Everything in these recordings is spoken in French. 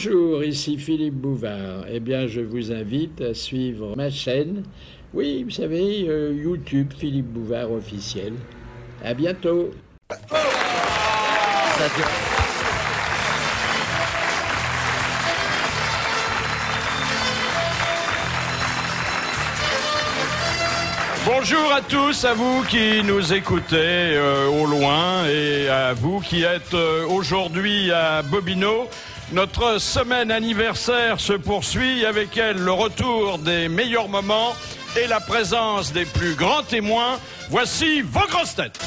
Bonjour, ici Philippe Bouvard. Eh bien, je vous invite à suivre ma chaîne. Oui, vous savez, YouTube, Philippe Bouvard officiel. À bientôt. Bonjour à tous, à vous qui nous écoutez au loin et à vous qui êtes aujourd'hui à Bobino. Notre semaine anniversaire se poursuit, avec elle le retour des meilleurs moments et la présence des plus grands témoins. Voici vos grosses têtes.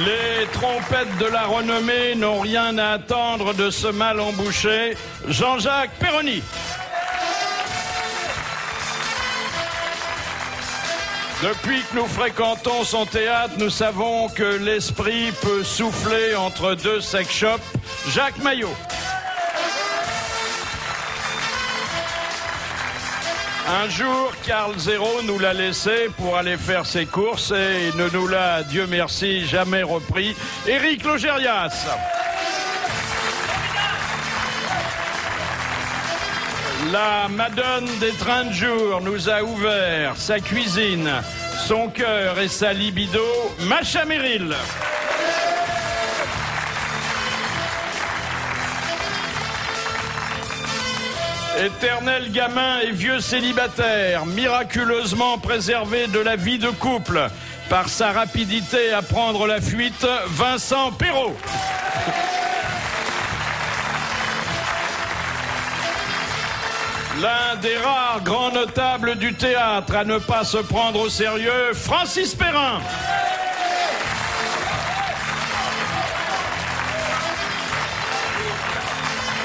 Les trompettes de la renommée n'ont rien à attendre de ce mal embouché. Jean-Jacques Perroni. Depuis que nous fréquentons son théâtre, nous savons que l'esprit peut souffler entre deux sex shops. Jacques Maillot. Un jour, Karl Zéro nous l'a laissé pour aller faire ses courses et il ne nous l'a, Dieu merci, jamais repris. Éric Logérias. La Madone des trains de jour nous a ouvert sa cuisine, son cœur et sa libido. Macha Merrill. Éternel gamin et vieux célibataire, miraculeusement préservé de la vie de couple par sa rapidité à prendre la fuite, Vincent Perrault. L'un des rares grands notables du théâtre à ne pas se prendre au sérieux, Francis Perrin.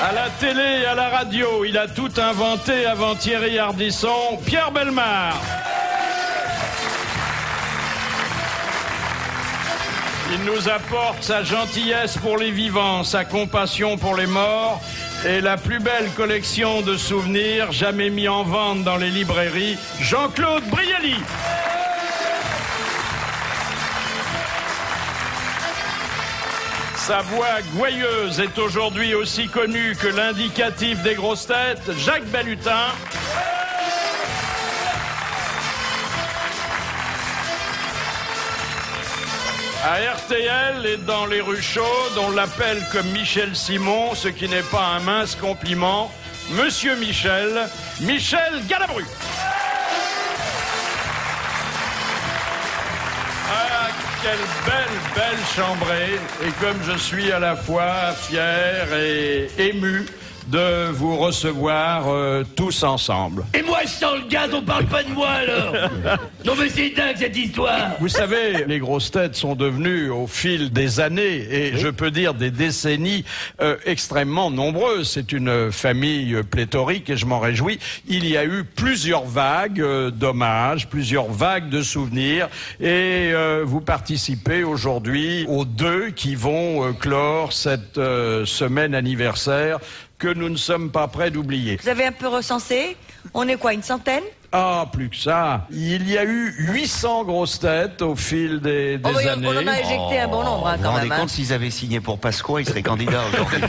À la télé et à la radio, il a tout inventé avant Thierry Ardisson, Pierre Bellemare. Il nous apporte sa gentillesse pour les vivants, sa compassion pour les morts et la plus belle collection de souvenirs jamais mis en vente dans les librairies, Jean-Claude Brialy. Sa voix gouailleuse est aujourd'hui aussi connue que l'indicatif des grosses têtes, Jacques Balutin. À RTL et dans les rues chaudes, on l'appelle comme Michel Simon, ce qui n'est pas un mince compliment, Monsieur Michel, Michel Galabru. Ah, quelle belle chambrée, et comme je suis à la fois fier et ému de vous recevoir tous ensemble. Et moi je sens le gaz, on parle pas de moi alors. Non mais c'est dingue cette histoire. Vous savez, les grosses têtes sont devenues au fil des années et je peux dire des décennies extrêmement nombreuses. C'est une famille pléthorique et je m'en réjouis. Il y a eu plusieurs vagues d'hommages, plusieurs vagues de souvenirs et vous participez aujourd'hui aux deux qui vont clore cette semaine anniversaire que nous ne sommes pas prêts d'oublier. Vous avez un peu recensé? On est quoi, une centaine? Ah, plus que ça. Il y a eu 800 grosses têtes au fil des années. On en a éjecté un bon nombre, hein, quand même. Vous vous rendez compte, s'ils avaient signé pour Pasqua, ils seraient candidats aujourd'hui.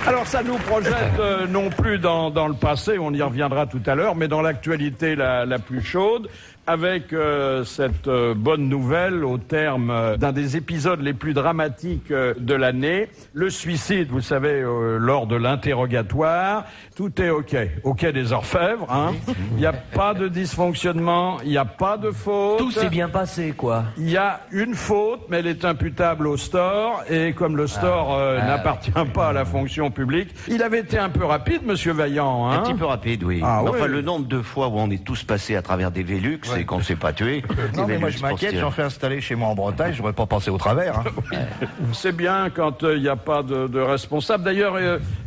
Alors ça nous projette non plus dans le passé, on y reviendra tout à l'heure, mais dans l'actualité la plus chaude, avec cette bonne nouvelle au terme d'un des épisodes les plus dramatiques de l'année, le suicide, vous savez, lors de l'interrogatoire. Tout est OK. OK des orfèvres, hein. Il n'y a pas de dysfonctionnement, il n'y a pas de faute. Tout s'est bien passé quoi. Il y a une faute, mais elle est imputable au store, et comme le store n'appartient pas à la fonction publique, il avait été un peu rapide, monsieur Vaillant, hein. Un petit peu rapide, oui. Ah, enfin, oui. Le nombre de fois où on est tous passés à travers des Velux et qu'on ne s'est pas tué. Non, mais moi je m'inquiète, j'en fais installer chez moi en Bretagne, j'aurais pas passé au travers. Hein. C'est bien quand il n'y a pas de responsable. D'ailleurs,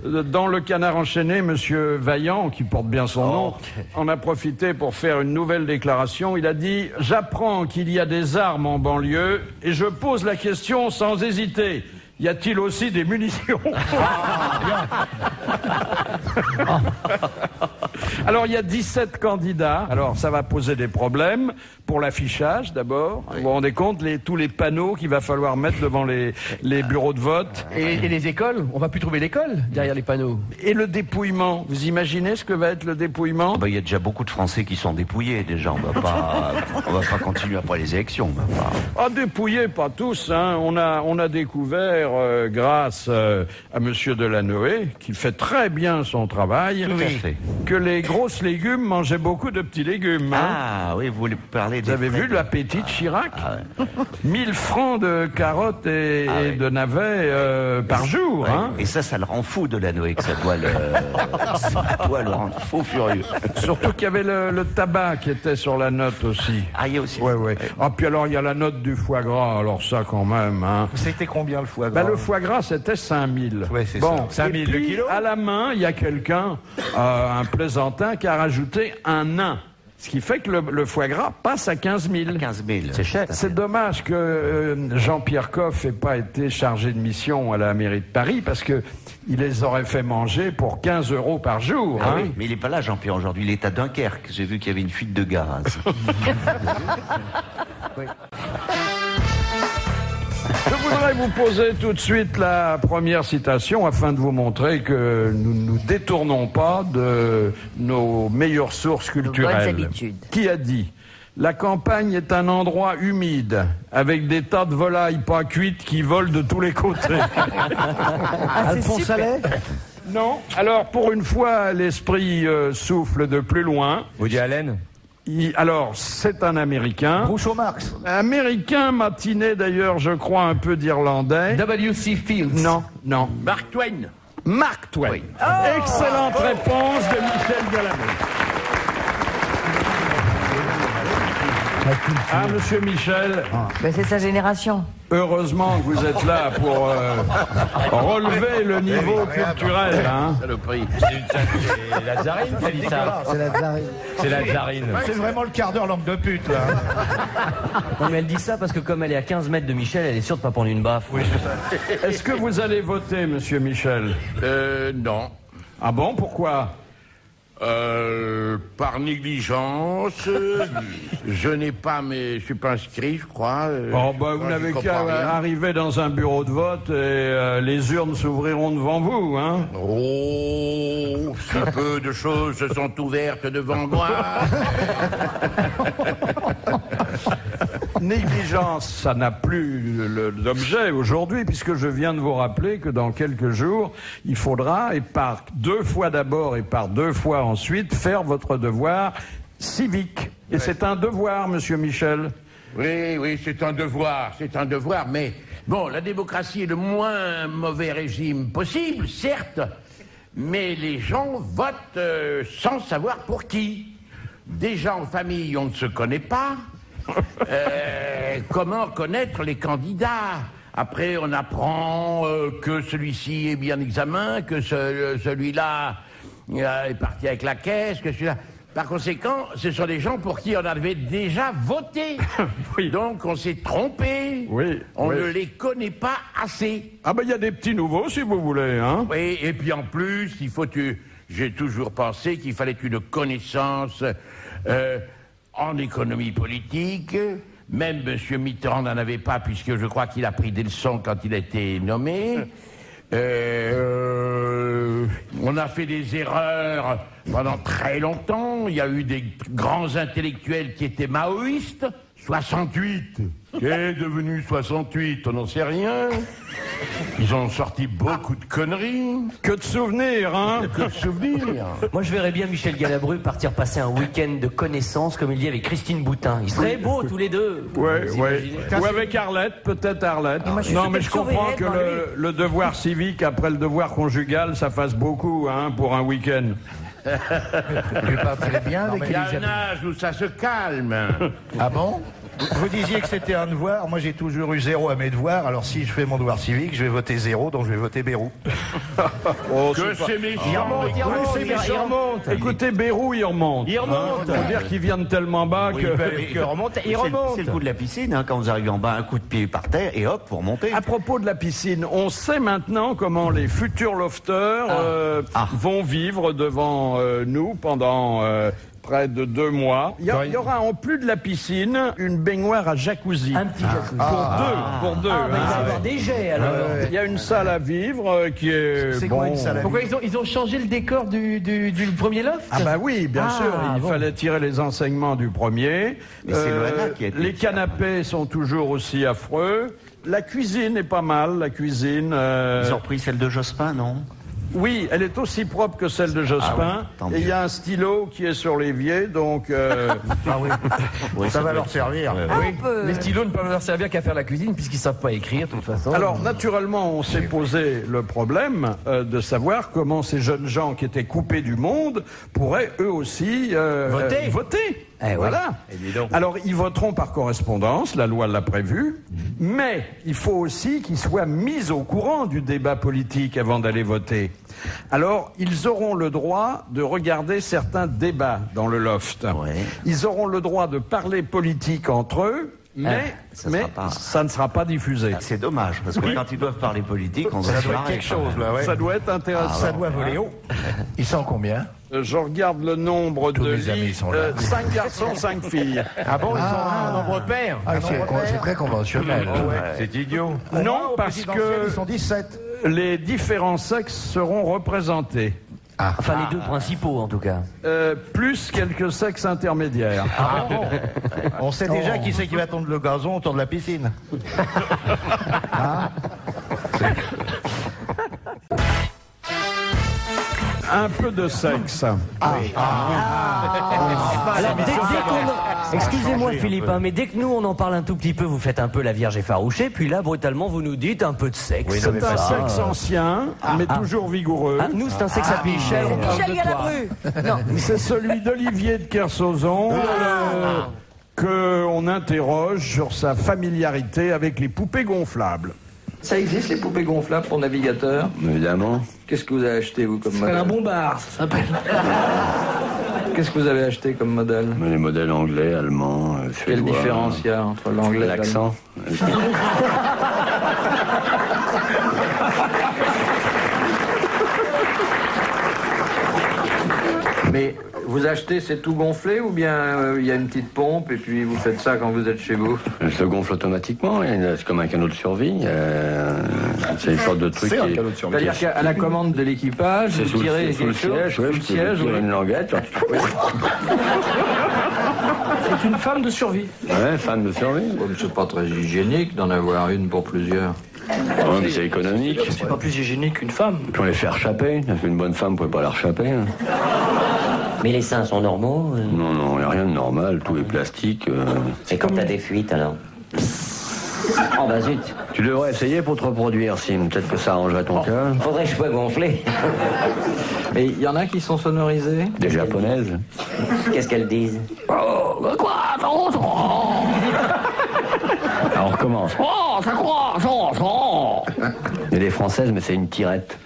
dans le Canard enchaîné, monsieur Vaillant, qui porte bien son nom, en a profité pour faire une nouvelle déclaration. Il a dit « J'apprends qu'il y a des armes en banlieue et je pose la question sans hésiter. Y a-t-il aussi des munitions ?» Alors, il y a 17 candidats. Alors, ça va poser des problèmes pour l'affichage, d'abord. Vous vous rendez compte, tous les panneaux qu'il va falloir mettre devant les bureaux de vote. Et les écoles? On va plus trouver l'école derrière les panneaux. Et le dépouillement. Vous imaginez ce que va être le dépouillement? Il y a déjà beaucoup de Français qui sont dépouillés, déjà. On va pas continuer après les élections. Ah, dépouillés, pas tous, hein. On a découvert, grâce à Monsieur Delanoë, qui fait très bien son travail, que les grosses légumes mangeaient beaucoup de petits légumes. Hein. Ah oui, vous voulez parler Vous avez vu la petite Chirac? 1000 francs de carottes et de navets par jour. Ouais. Hein. Et ça le rend fou, Delanoë, que ça doit le rendre fou furieux. Surtout qu'il y avait le tabac qui était sur la note aussi. Ah, il y a aussi. Ouais. Ah, puis alors il y a la note du foie gras, alors ça quand même. Hein. C'était combien le foie gras? Le foie gras, c'était 5000. Ouais, c'est bon, ça. 5000 le kilo. À la main, il y a quelqu'un, un plaisantin, qui a rajouté un nain. Ce qui fait que le foie gras passe à 15 000. 15 000. C'est cher. C'est dommage que Jean-Pierre Coff n'ait pas été chargé de mission à la mairie de Paris, parce que il les aurait fait manger pour 15 € par jour. Ah hein. oui, mais il n'est pas là, Jean-Pierre, aujourd'hui. Il est à Dunkerque. J'ai vu qu'il y avait une fuite de gaz. Je voudrais vous poser tout de suite la première citation afin de vous montrer que nous ne nous détournons pas de nos meilleures sources culturelles. bonnes habitudes. Qui a dit « La campagne est un endroit humide, avec des tas de volailles pas cuites qui volent de tous les côtés. » Alphonse Allais? Non. Alors, pour une fois, l'esprit souffle de plus loin. Woody Allen? Alors, c'est un Américain. Groucho Marx? Américain matiné, d'ailleurs, je crois, un peu d'Irlandais. W.C. Fields? Non. Mark Twain? Mark Twain. Oui. Excellente réponse de Michel Galabru. Ah, monsieur Michel, Mais c'est sa génération. heureusement que vous êtes là pour relever le niveau culturel. Hein. C'est Lazarine qui a dit ça. C'est la Zarine. C'est Lazarine. C'est vraiment le quart d'heure langue de pute, là. Non mais elle dit ça parce que comme elle est à 15 mètres de Michel, elle est sûre de pas prendre une baffe. Oui. Est-ce que vous allez voter, monsieur Michel? Non. Ah bon, pourquoi? Par négligence, je n'ai pas, mais je suis pas inscrit, je crois. Vous n'avez qu'à arriver dans un bureau de vote et les urnes s'ouvriront devant vous, hein? Oh, si peu de choses se sont ouvertes devant moi. Négligence, ça n'a plus d'objet aujourd'hui, puisque je viens de vous rappeler que dans quelques jours, il faudra, et par 2 fois d'abord et par 2 fois ensuite, faire votre devoir civique. Et c'est un devoir, monsieur Michel. Oui, c'est un devoir, mais bon, la démocratie est le moins mauvais régime possible, certes, mais les gens votent sans savoir pour qui. Déjà en famille, on ne se connaît pas. Comment connaître les candidats? Après, on apprend que celui-ci est bien examen, que celui-là est parti avec la caisse, que celui-là... Par conséquent, ce sont des gens pour qui on avait déjà voté. Oui. Donc, on s'est trompé. Oui, on oui. ne les connaît pas assez. Ah ben, il y a des petits nouveaux, si vous voulez, hein? Oui, et puis en plus, j'ai toujours pensé qu'il fallait une connaissance... en économie politique, même M. Mitterrand n'en avait pas, puisque je crois qu'il a pris des leçons quand il a été nommé. On a fait des erreurs pendant très longtemps. Il y a eu des grands intellectuels qui étaient maoïstes. 68. Qu'est devenu 68? On n'en sait rien. Ils ont sorti beaucoup de conneries. Que de souvenirs, hein? Que de souvenirs. Moi je verrais bien Michel Galabru partir passer un week-end de connaissances comme il dit avec Christine Boutin. Ils seraient beaux tous les deux. Ouais. Vous imaginez? Ou avec Arlette, peut-être Arlette. moi, je suis Non, mais je super comprends que surveillée le devoir civique après le devoir conjugal, ça fasse beaucoup, hein, pour un week-end. Tu parles très bien avec Il y a un Elisabeth. âge où ça se calme. Ah bon? Vous disiez que c'était un devoir. Moi, j'ai toujours eu 0 à mes devoirs. Alors, si je fais mon devoir civique, je vais voter 0, donc je vais voter Bérou. Oh, Que c'est méchant. Il remonte. Écoutez, Bérou, il remonte. Il remonte. Faut dire qu'ils viennent tellement bas que... Il remonte. C'est le coup de la piscine, hein, quand vous arrivez en bas, un coup de pied par terre et hop, vous remontez. À propos de la piscine, on sait maintenant comment les futurs lofters vont vivre devant nous pendant près de 2 mois. Il y aura en plus de la piscine une baignoire à jacuzzi. Un petit jacuzzi. Pour deux. Ah, bah, il va y avoir des jets, alors. Il y a une salle à vivre qui est... C'est quoi une salle à Pourquoi ils ont changé le décor du premier loft? Ah bah oui, bien sûr, il fallait tirer les enseignements du premier. Mais c'est Loana qui a été... Les canapés sont toujours aussi affreux. La cuisine est pas mal, la cuisine... Ils ont repris celle de Jospin, non? Oui, elle est aussi propre que celle de Jospin. tant Et il y mieux. a un stylo qui est sur l'évier, donc... Oui, Ça va doit leur être- servir. Oui. Les stylos ne peuvent leur servir qu'à faire la cuisine puisqu'ils savent pas écrire de toute façon. Alors, naturellement, on s'est posé le problème de savoir comment ces jeunes gens qui étaient coupés du monde pourraient eux aussi voter. Eh oui. Voilà. Alors, ils voteront par correspondance, la loi l'a prévu, mais il faut aussi qu'ils soient mis au courant du débat politique avant d'aller voter. Alors, ils auront le droit de regarder certains débats dans le loft. Ouais. Ils auront le droit de parler politique entre eux, mais ça ne sera pas diffusé. C'est dommage, parce que quand ils doivent parler politique, on doit Ça se doit être marrer, quelque quand chose, même. là, ouais. Ça doit être intéressant. Ça doit voler haut. Ils sont combien? Je regarde le nombre Tous de mes amis lits. sont là. 5 garçons, 5 filles. Ah bon, ils ont un nombre pair. Ah, c'est très conventionnel. C'est idiot. Non, parce Ils sont que 17. les différents sexes seront représentés. Enfin, les deux principaux, en tout cas. Plus quelques sexes intermédiaires. On sait déjà qui c'est qui va tondre le gazon autour de la piscine. Un peu de sexe. Alors, dès qu'on... Excusez-moi, Philippe, hein, mais dès que nous, on en parle un tout petit peu, vous faites un peu la Vierge effarouchée, puis là, brutalement, vous nous dites un peu de sexe. Oui, non, comme mais C'est un ça. sexe ancien, mais toujours vigoureux. Ah, nous, c'est un sexe à Michel, on parle Michel de toi. Galabru. Non. C'est celui d'Olivier de Kersauzon qu'on interroge sur sa familiarité avec les poupées gonflables. Ça existe, les poupées gonflables pour navigateurs? Évidemment. Qu'est-ce que vous avez acheté, vous, comme C'est modèle? un bombard, ça s'appelle. Qu'est-ce que vous avez acheté comme modèle? Les modèles anglais, allemands, Quelle suédois, différence il y a entre l'anglais et l'allemand? l'accent. Mais vous achetez, c'est tout gonflé ou bien il y a une petite pompe et puis vous faites ça quand vous êtes chez vous? Elle se gonfle automatiquement, c'est comme un canot de survie. C'est une sorte de truc qui... C'est-à-dire qu'à la commande de l'équipage, C'est vous sous tirez le quelque chose, siège, ouais, sous le siège, tirer oui. une languette. C'est une femme de survie. Ouais, fan de survie. Oh, mais c'est pas très hygiénique d'en avoir une pour plusieurs. Ouais, mais c'est économique. C'est pas plus hygiénique qu'une femme. Puis on les fait rechapper, parce qu'une bonne femme ne pouvait pas la rechapper. Hein. Mais les seins sont normaux Non, non, il n'y a rien de normal, tout est plastique. C'est quand t'as des fuites alors. Oh bah zut. Tu devrais essayer pour te reproduire, Sim. Peut-être que ça arrangerait ton cas. Faudrait que je sois gonflé. Et il y en a qui sont sonorisés? Des japonaises. Qu'est-ce qu'elles disent? Alors on recommence. Il y a des françaises, mais c'est une tirette.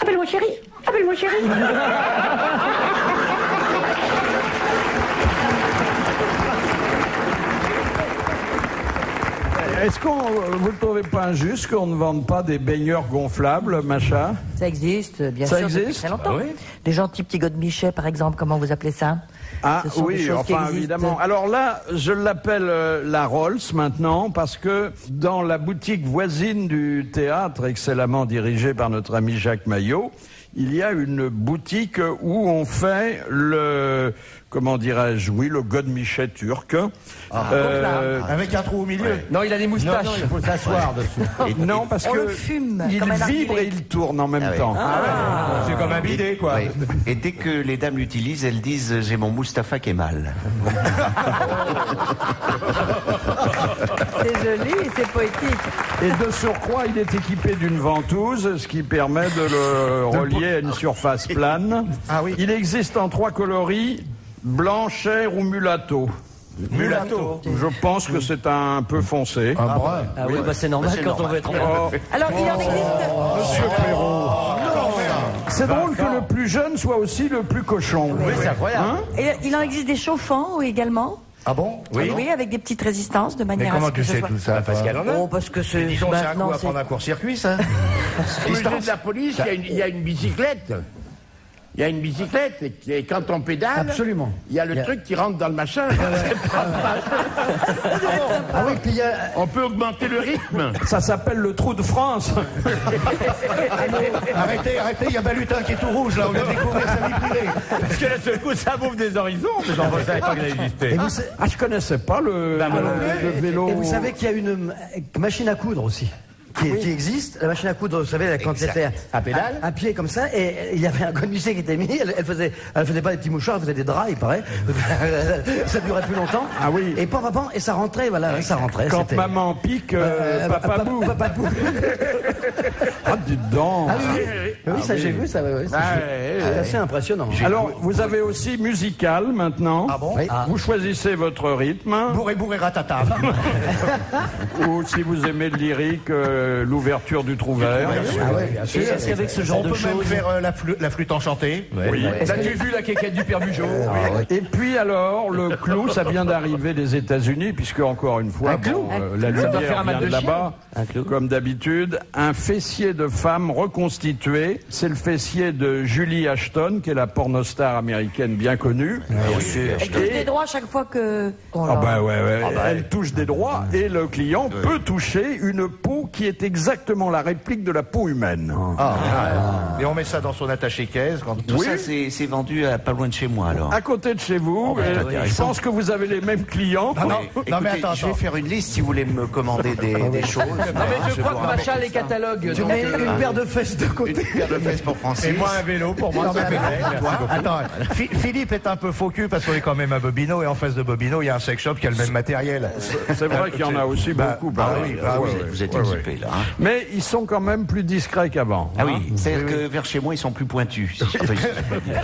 Appelle-moi chérie. Appelle-moi chérie. Est-ce qu'on, vous ne trouvez pas injuste qu'on ne vende pas des baigneurs gonflables, Macha? Ça existe, bien Ça sûr, depuis existe très longtemps. Ah oui. Des gentils petits godemichets, par exemple, comment vous appelez ça? Ah Ce sont des oui, choses qui enfin existent. évidemment. Alors là, je l'appelle la Rolls maintenant parce que dans la boutique voisine du théâtre, excellemment dirigée par notre ami Jacques Maillot, il y a une boutique où on fait le, comment dirais-je, oui, le godemichet turc. Avec un trou au milieu. Ouais. Non, il a des moustaches. Non, il faut s'asseoir dessus. Non, parce On que le fume, il comme un vibre narguilé. et il tourne en même temps. C'est comme un bidet, quoi. Ouais. Et dès que les dames l'utilisent, elles disent « j'ai mon Mustapha Kemal C'est joli et c'est poétique. Et de surcroît, il est équipé d'une ventouse, ce qui permet de le relier à une surface plane. Ah oui. Il existe en 3 coloris, blanc, chair ou mulatto. Mulatto. Je pense que c'est un peu foncé. Un brun. Ah oui, bah c'est normal quand on veut être Oh, Alors, il en existe. Monsieur Perrault. C'est drôle que le plus jeune soit aussi le plus cochon. Oui, c'est incroyable. Hein? Et il en existe des chauffants également. Ah bon? Oui, avec des petites résistances de Mais manière à comment ce que tu ce sais soit- tout ça? Parce qu'elle en a. Oh, parce que c'est Dis donc, c'est un maintenant coup à c'est. prendre un court-circuit, ça? Au musée de la police, il y a une bicyclette. Il y a une bicyclette et quand on pédale, Absolument. il y a le truc qui rentre dans le machin. Ah oui, puis il y a... On peut augmenter le rythme. Ça s'appelle le trou de France. Arrêtez, il y a Balutin qui est tout rouge, là, on vient de découvrir sa vie privée. Parce que là, ce coup, ça bouffe des horizons, mais j'en savais pas que ça existait. Et vous, Ah, je connaissais pas le vélo. et vous savez qu'il y a une machine à coudre aussi. Qui existe, la machine à coudre, vous savez, quand c'était À pédale. à pied comme ça, et il y avait un conducteur qui était mis, elle faisait pas des petits mouchoirs, elle faisait des draps, il paraît. Ça durait plus longtemps. Ah oui. Et et ça rentrait, voilà, ça rentrait. Quand c'était- maman pique, papa boue. Papa boue. Ah, dites donc. Ah oui, ça j'ai vu, ça, ouais, c'est assez impressionnant. Alors, vous avez aussi musical maintenant. Ah bon? Oui. Vous choisissez votre rythme. Bourré ratata. Ou si vous aimez le lyrique, l'ouverture du trou vert. Ah ouais, bien sûr. Et est-ce qu'avec ce genre On de peut même choses... faire la flûte enchantée. Oui. L'as-tu vu la quéquette du Père Bugeaud? Et puis alors, le clou, ça vient d'arriver des États-Unis, puisque encore une fois, la Ça doit faire lumière un mal vient de de là-bas, Un clou. comme d'habitude. Un fessier de femme reconstitué. C'est le fessier de Julie Ashton, qui est la pornostar américaine bien connue. Elle touche des droits chaque fois que. Oh là. Ah bah ouais. Elle touche des droits et le client peut toucher une peau qui est exactement la réplique de la peau humaine. Et on met ça dans son attaché-caisse. Tout ça, c'est vendu à pas loin de chez moi, alors. À côté de chez vous, je pense que vous avez les mêmes clients. Écoutez, mais attends. je vais faire une liste si vous voulez me commander des choses. Non, mais je crois que Macha a les catalogues. Tu donc, mets une paire de fesses de côté. Une paire de fesses pour Francis. Et moi un vélo pour moi. Attends, Philippe est un peu faux cul parce qu'on est quand même à Bobino et en face de Bobino il y a un sex shop qui a le même matériel. C'est vrai qu'il y en a aussi beaucoup. oui. Vous êtes équipés, là. Hein. Mais ils sont quand même plus discrets qu'avant. Ah oui, c'est-à-dire que vers chez moi, ils sont plus pointus. si je peux dire.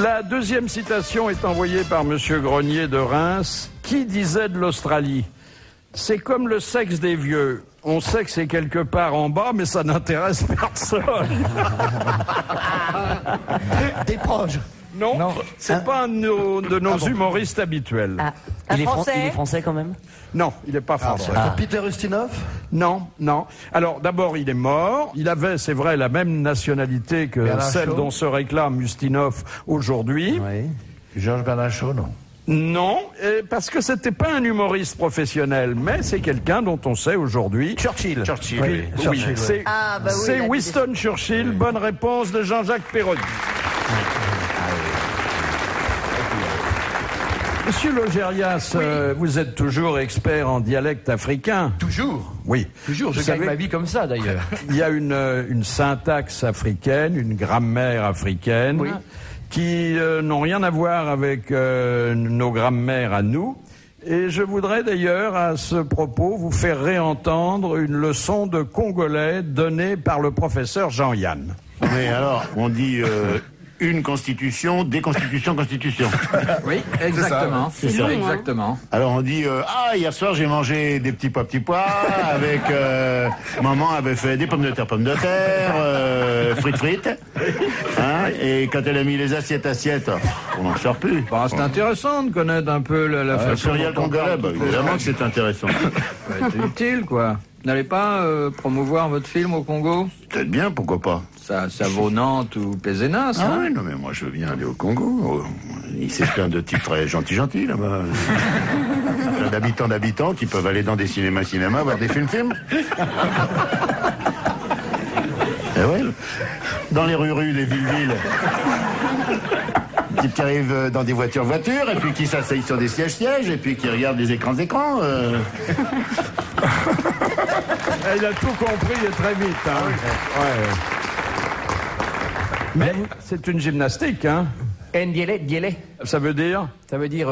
La deuxième citation est envoyée par Monsieur Grenier de Reims, qui disait de l'Australie: c'est comme le sexe des vieux. On sait que c'est quelque part en bas, mais ça n'intéresse personne. T'es proche. Non, c'est pas un de nos humoristes habituels. Ah. Il Un est français. français quand même. Non, il n'est pas français. Peter Ustinov. Non. Alors d'abord, il est mort. Il avait, c'est vrai, la même nationalité que Bernard celle Shaw. dont se réclame Ustinov aujourd'hui. Oui. Georges Bernard Shaw, non. Non, parce que c'était pas un humoriste professionnel, mais c'est quelqu'un dont on sait aujourd'hui. Churchill. Oui, c'est Ah, bah oui, c'est il a dit Winston Churchill. Bonne réponse de Jean-Jacques Perroni. Monsieur Logérias, vous êtes toujours expert en dialecte africain. Toujours. Oui. Toujours, je Vous gagne savez, ma vie comme ça, d'ailleurs. il y a une syntaxe africaine, une grammaire africaine, qui n'ont rien à voir avec nos grammaires à nous. Et je voudrais d'ailleurs, à ce propos, vous faire réentendre une leçon de congolais donnée par le professeur Jean-Yann. Oui, alors, on dit une constitution, des constitutions, constitution. Oui, exactement. C'est ça, exactement. Alors on dit hier soir j'ai mangé des petits pois avec maman avait fait des pommes de terre, frites, hein, et quand elle a mis les assiettes, on n'en sort plus. Bon, c'est intéressant de connaître un peu la façon Pluriel dont on congolais, parle. bah, évidemment que c'est intéressant. C'est utile, quoi. Vous n'allez pas promouvoir votre film au Congo? Peut-être bien, pourquoi pas. Ça vaut Nantes ou Pézenas, Ah hein? oui, non mais moi je veux bien aller au Congo. Il s'est plein de types très gentils là-bas. Plein d'habitants qui peuvent aller dans des cinémas voir des films. Et ouais, dans les rues, les villes. Types qui arrivent dans des voitures, et puis qui s'asseyent sur des sièges, et puis qui regardent les écrans. Il a tout compris et très vite. Hein. Ouais. Mais c'est une gymnastique, hein? Ndiélé. Ça veut dire? Ça veut dire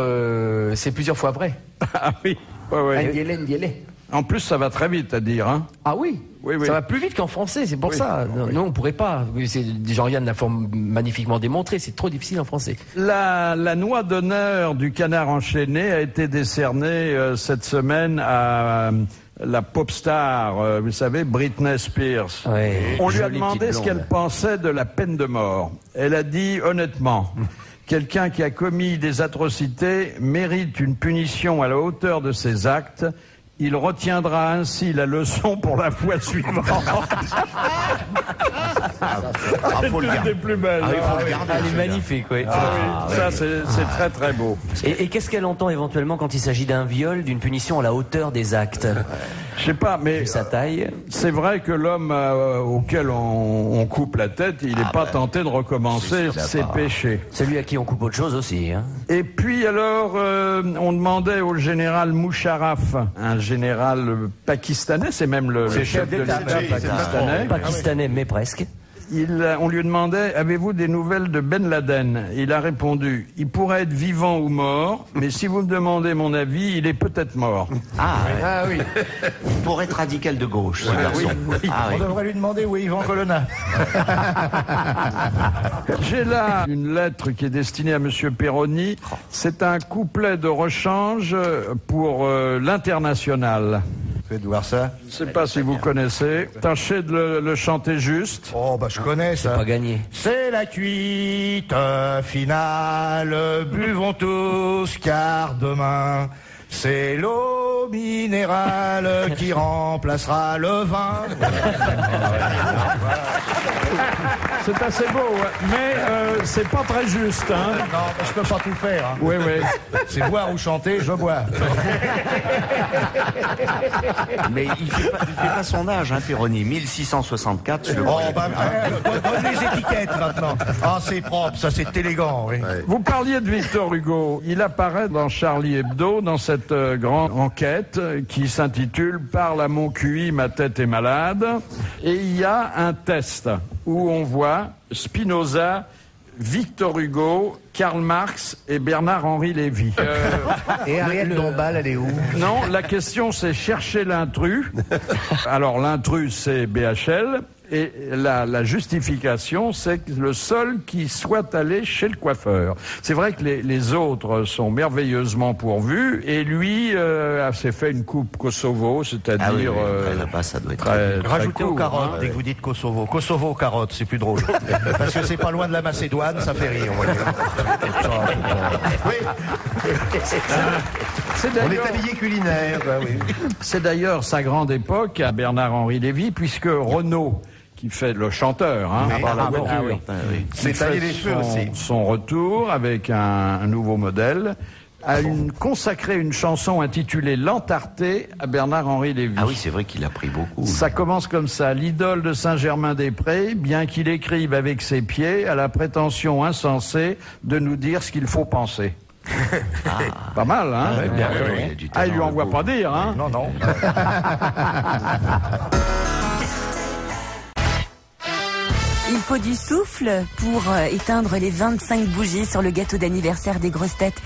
c'est plusieurs fois vrai. Ah oui. Ouais. Ndiélé. En plus, ça va très vite à dire. Hein. Ah oui, oui. Ça va plus vite qu'en français, c'est pour ça. Nous, on pourrait pas. Jean-Yann l'a magnifiquement démontré, c'est trop difficile en français. La noix d'honneur du Canard enchaîné a été décernée cette semaine à la pop star, vous savez, Britney Spears. Oui, on lui a demandé ce qu'elle pensait de la peine de mort. Elle a dit honnêtement... Quelqu'un qui a commis des atrocités mérite une punition à la hauteur de ses actes. Il retiendra ainsi la leçon pour la fois suivante. Faut le garder. Des plus belles. Elle est magnifique, oui. Ça, c'est très très beau. Et qu'est-ce qu'elle entend éventuellement quand il s'agit d'un viol, d'une punition à la hauteur des actes? Je sais pas, mais sa taille. C'est vrai que l'homme auquel on coupe la tête, il n'est pas tenté de recommencer ses péchés. Celui à qui on coupe autre chose aussi. Hein. Et puis alors, on demandait au général Musharraf, un général pakistanais, c'est même le chef de l'État pakistanais. Pakistanais, mais presque. On lui demandait, avez-vous des nouvelles de Ben Laden? Il a répondu, il pourrait être vivant ou mort, mais si vous me demandez mon avis, il est peut-être mort. Ah oui. Pour être radical de gauche, ce garçon. On devrait lui demander où est Yvan Colonna. J'ai là une lettre qui est destinée à Monsieur Perroni. C'est un couplet de rechange pour l'International. Faites voir ça. Je ne sais pas si vous connaissez. Tâchez de le chanter juste. Oh, bah je connais ça. C'est pas gagné. C'est la cuite finale, buvons tous, car demain, c'est l'eau minérale qui remplacera le vin. C'est assez beau, mais c'est pas très juste. Hein. Non, je peux pas tout faire. Hein. Oui. C'est boire ou chanter, je bois. Mais il fait pas son âge, hein, Perroni. 1664, je le vois. Donne les étiquettes maintenant. Ah, c'est propre, ça c'est élégant. Oui. Vous parliez de Victor Hugo. Il apparaît dans Charlie Hebdo, dans cette grande enquête qui s'intitule « Parle à mon QI, ma tête est malade ». Et il y a un test où on voit Spinoza, Victor Hugo, Karl Marx et Bernard-Henri Lévy. Et Ariel Dombal, elle est où? Non, la question c'est chercher l'intrus. Alors l'intrus c'est BHL. Et la justification, c'est le seul qui soit allé chez le coiffeur. C'est vrai que les autres sont merveilleusement pourvus, et lui s'est fait une coupe Kosovo, c'est-à-dire là-bas, ça doit être très rajoutez aux court, carottes hein. dès que vous dites Kosovo. Kosovo aux carottes, c'est plus drôle. Parce que c'est pas loin de la Macédoine, ça fait rire. On est habillé culinaire. C'est d'ailleurs sa grande époque à Bernard-Henri Lévy, puisque Renaud, qui fait le chanteur, hein, par la voiture, C'est taillé les cheveux aussi. Son retour avec un nouveau modèle, a consacré une chanson intitulée L'Entarté à Bernard-Henri Lévy. Ah oui, c'est vrai qu'il a pris beaucoup. Ça commence comme ça. L'idole de Saint-Germain-des-Prés, bien qu'il écrive avec ses pieds, a la prétention insensée de nous dire ce qu'il faut penser. Pas mal, hein? Il lui envoie pas dire, hein? Non. Il faut du souffle pour éteindre les 25 bougies sur le gâteau d'anniversaire des grosses têtes.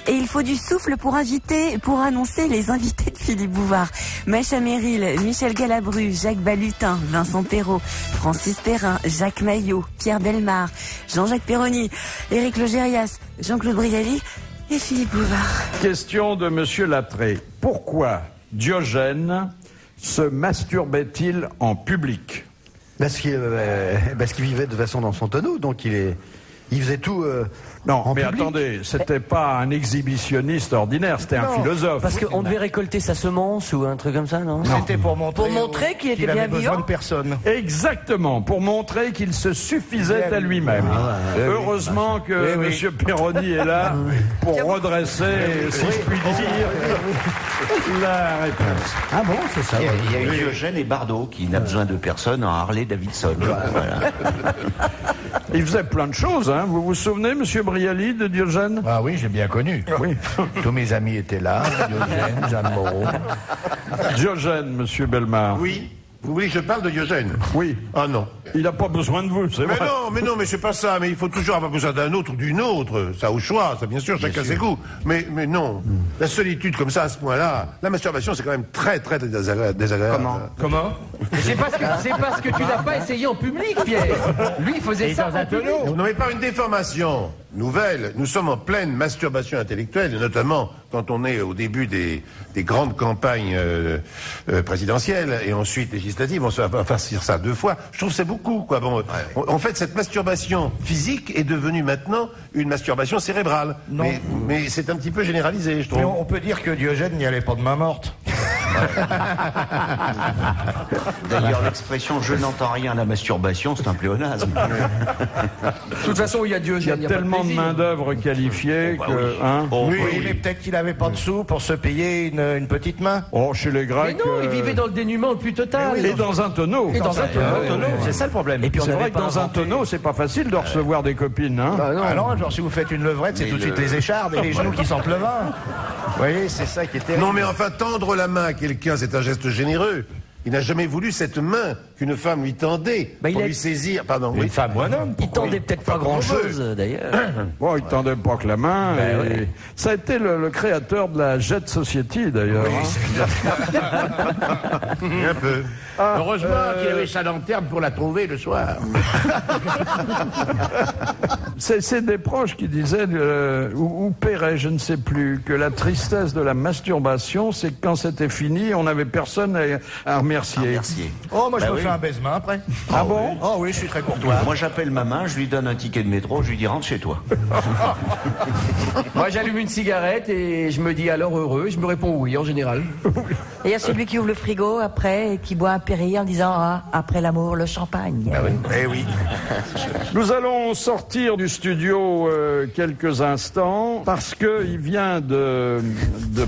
Et il faut du souffle pour annoncer les invités de Philippe Bouvard. Macha Merrill, Michel Galabru, Jacques Balutin, Vincent Perrault, Francis Perrin, Jacques Maillot, Pierre Bellemare, Jean-Jacques Perroni, Éric Logérias, Jean-Claude Brialy et Philippe Bouvard. Question de Monsieur Lattré. Pourquoi Diogène se masturbait-il en public? Parce qu'il vivait de façon dans son tonneau, donc il faisait tout Non, mais attendez, c'était pas un exhibitionniste ordinaire, c'était un philosophe. Parce qu'on devait récolter sa semence ou un truc comme ça, non? C'était pour montrer qu'il était avait bien besoin vivant. de personne. Exactement, pour montrer qu'il se suffisait à lui-même. Heureusement que Monsieur Perroni est là pour redresser, si je puis dire, la réponse. Ah bon, c'est ça. Il y a eu Diogène et Bardot qui n'a besoin de personne en Harley-Davidson. Voilà. Il faisait plein de choses, hein. Vous vous souvenez, Monsieur Brialy, de Diogène? Ah oui, j'ai bien connu. Oui. Tous mes amis étaient là, Diogène, Jeanne Moreau. Diogène, Monsieur Bellemare. Oui. Vous voulez que je parle de Diogène? Oui. Ah non. Il n'a pas besoin de vous, c'est vrai. Mais non, mais c'est pas ça. Mais il faut toujours avoir besoin d'un autre ou d'une autre. Ça au choix, ça bien sûr, chacun ses goûts. Mais non. La solitude comme ça, à ce point-là, la masturbation, c'est quand même très, très désagréable. Comment? C'est parce que tu n'as pas essayé en public, Pierre. Lui, il faisait ça dans un tonneau. Non, mais pas une déformation nouvelle. Nous sommes en pleine masturbation intellectuelle, et notamment quand on est au début des grandes campagnes présidentielles et ensuite législatives. On va faire ça 2 fois. Je trouve que c'est beaucoup, quoi. Bon, en fait, cette masturbation physique est devenue maintenant une masturbation cérébrale. Non. Mais c'est un petit peu généralisé, je trouve. Mais on peut dire que Diogène n'y allait pas de main morte. D'ailleurs, l'expression « je n'entends rien à la masturbation », c'est un pléonasme. De toute façon, il y a Diogène. Il y a tellement de main-d'œuvre qualifiée que. Hein, oui, mais peut-être qu'il n'avait pas de sous pour se payer une petite main. Oh, chez les Grecs. Mais non, il vivait dans le dénuement le plus total. Et dans un tonneau. Et dans un tonneau. C'est ça le problème. Et puis c'est vrai que dans un tonneau, c'est pas facile de recevoir des copines. Hein. Ah non, genre si vous faites une levrette, c'est tout de suite les échardes et les genoux qui sentent le vin. Vous voyez, c'est ça qui est terrible. Non, mais enfin, tendre la main à quelqu'un, c'est un geste généreux. Il n'a jamais voulu cette main qu'une femme lui tendait pour lui saisir. Pardon. Une femme ou un homme. Il tendait peut-être pas grand-chose, d'ailleurs. Bon, il tendait pas que la main. Oui. Ça a été le créateur de la Jet Society, d'ailleurs. Oui, un peu. Heureusement qu'il avait sa lanterne pour la trouver le soir. C'est des proches qui disaient, ou Perret, je ne sais plus, que la tristesse de la masturbation, c'est que quand c'était fini, on n'avait personne à remercier. Oh, moi je me fais un baise-main après. Ah bon? Oh oui, je suis très courtois. Moi, j'appelle ma main, je lui donne un ticket de métro, je lui dis « rentre chez toi ». Moi, j'allume une cigarette et je me dis alors heureux. Je me réponds oui, en général. Et il y a celui qui ouvre le frigo après et qui boit un Perrier en disant ah, après l'amour, le champagne. Ah oui. Eh oui. Nous allons sortir du studio quelques instants parce que il vient de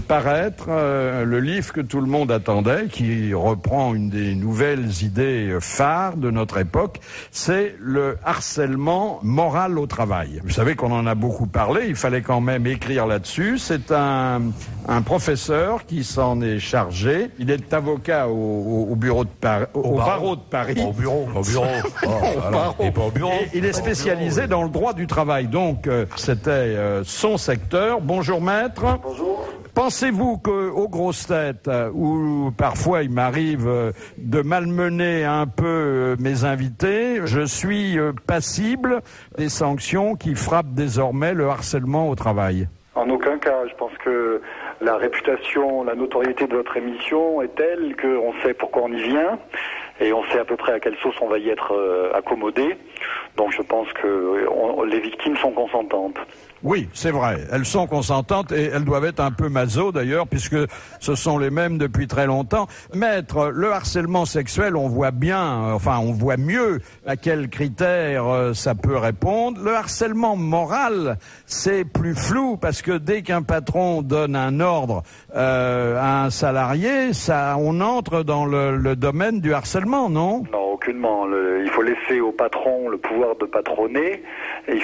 paraître le livre que tout le monde attendait, qui reprend une des nouvelles idées phares de notre époque, c'est le harcèlement moral au travail. Vous savez qu'on en a beaucoup parlé, il fallait quand même écrire là-dessus. C'est un professeur qui s'en est chargé. Il est avocat au bureau de Paris, au barreau de Paris. Au bureau. Et pas au bureau. Et il est spécialisé dans le droit du travail. Donc, c'était son secteur. Bonjour, maître. Bonjour. Pensez-vous qu'aux grosses têtes, où parfois il m'arrive de malmener un peu mes invités, je suis passible des sanctions qui frappent désormais le harcèlement au travail? En aucun cas. Je pense que la réputation, la notoriété de votre émission est telle qu'on sait pourquoi on y vient et on sait à peu près à quelle sauce on va y être accommodé. Donc je pense que les victimes sont consentantes. Oui, c'est vrai. Elles sont consentantes et elles doivent être un peu maso d'ailleurs, puisque ce sont les mêmes depuis très longtemps. Maître, le harcèlement sexuel, on voit bien, enfin on voit mieux à quels critères ça peut répondre. Le harcèlement moral, c'est plus flou, parce que dès qu'un patron donne un ordre à un salarié, on entre dans le domaine du harcèlement, non? Non, aucunement. Il faut laisser au patron le pouvoir de patronner. Et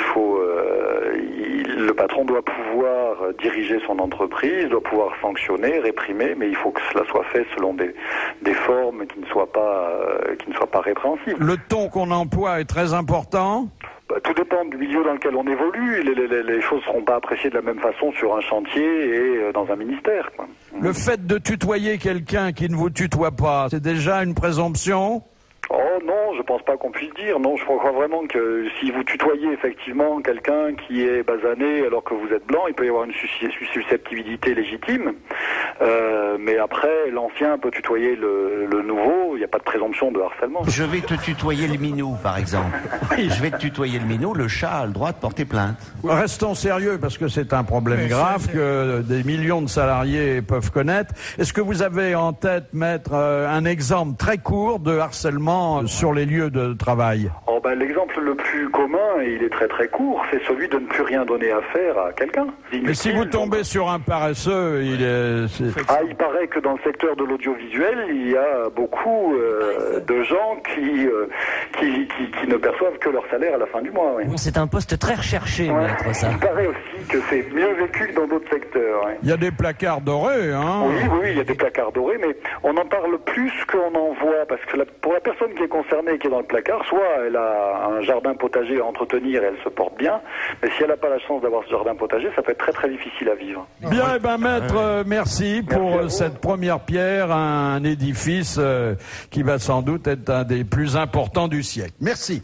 le patron doit pouvoir diriger son entreprise, doit pouvoir sanctionner, réprimer, mais il faut que cela soit fait selon des formes qui ne soient pas répréhensibles. Le ton qu'on emploie est très important. Tout dépend du milieu dans lequel on évolue. Les choses ne seront pas appréciées de la même façon sur un chantier et dans un ministère, quoi. Le fait de tutoyer quelqu'un qui ne vous tutoie pas, c'est déjà une présomption? Oh non, je pense pas qu'on puisse dire. Non, je crois vraiment que si vous tutoyez effectivement quelqu'un qui est basané alors que vous êtes blanc, il peut y avoir une susceptibilité légitime. Mais après, l'ancien peut tutoyer le nouveau. Il n'y a pas de présomption de harcèlement. Je vais te tutoyer le minou, par exemple. Je vais te tutoyer le minou. Le chat a le droit de porter plainte. Restons sérieux parce que c'est un problème grave que des millions de salariés peuvent connaître. Est-ce que vous avez en tête, maître, un exemple très court de harcèlement comportement sur les lieux de travail? L'exemple le plus commun, et il est très très court, c'est celui de ne plus rien donner à faire à quelqu'un. Mais si vous tombez sur un paresseux, il paraît que dans le secteur de l'audiovisuel, il y a beaucoup de gens qui ne perçoivent que leur salaire à la fin du mois. Oui. C'est un poste très recherché, maître, ça. Il paraît aussi que c'est mieux vécu que dans d'autres secteurs. Oui. Il y a des placards dorés, hein? Oui, il y a des placards dorés, mais on en parle plus qu'on en voit, parce que pour la personne qui est concernée et qui est dans le placard, soit elle a un jardin potager à entretenir et elle se porte bien, mais si elle n'a pas la chance d'avoir ce jardin potager, ça peut être très très difficile à vivre. Bien, maître, merci pour cette première pierre, un édifice qui va sans doute être un des plus importants du siècle. Merci.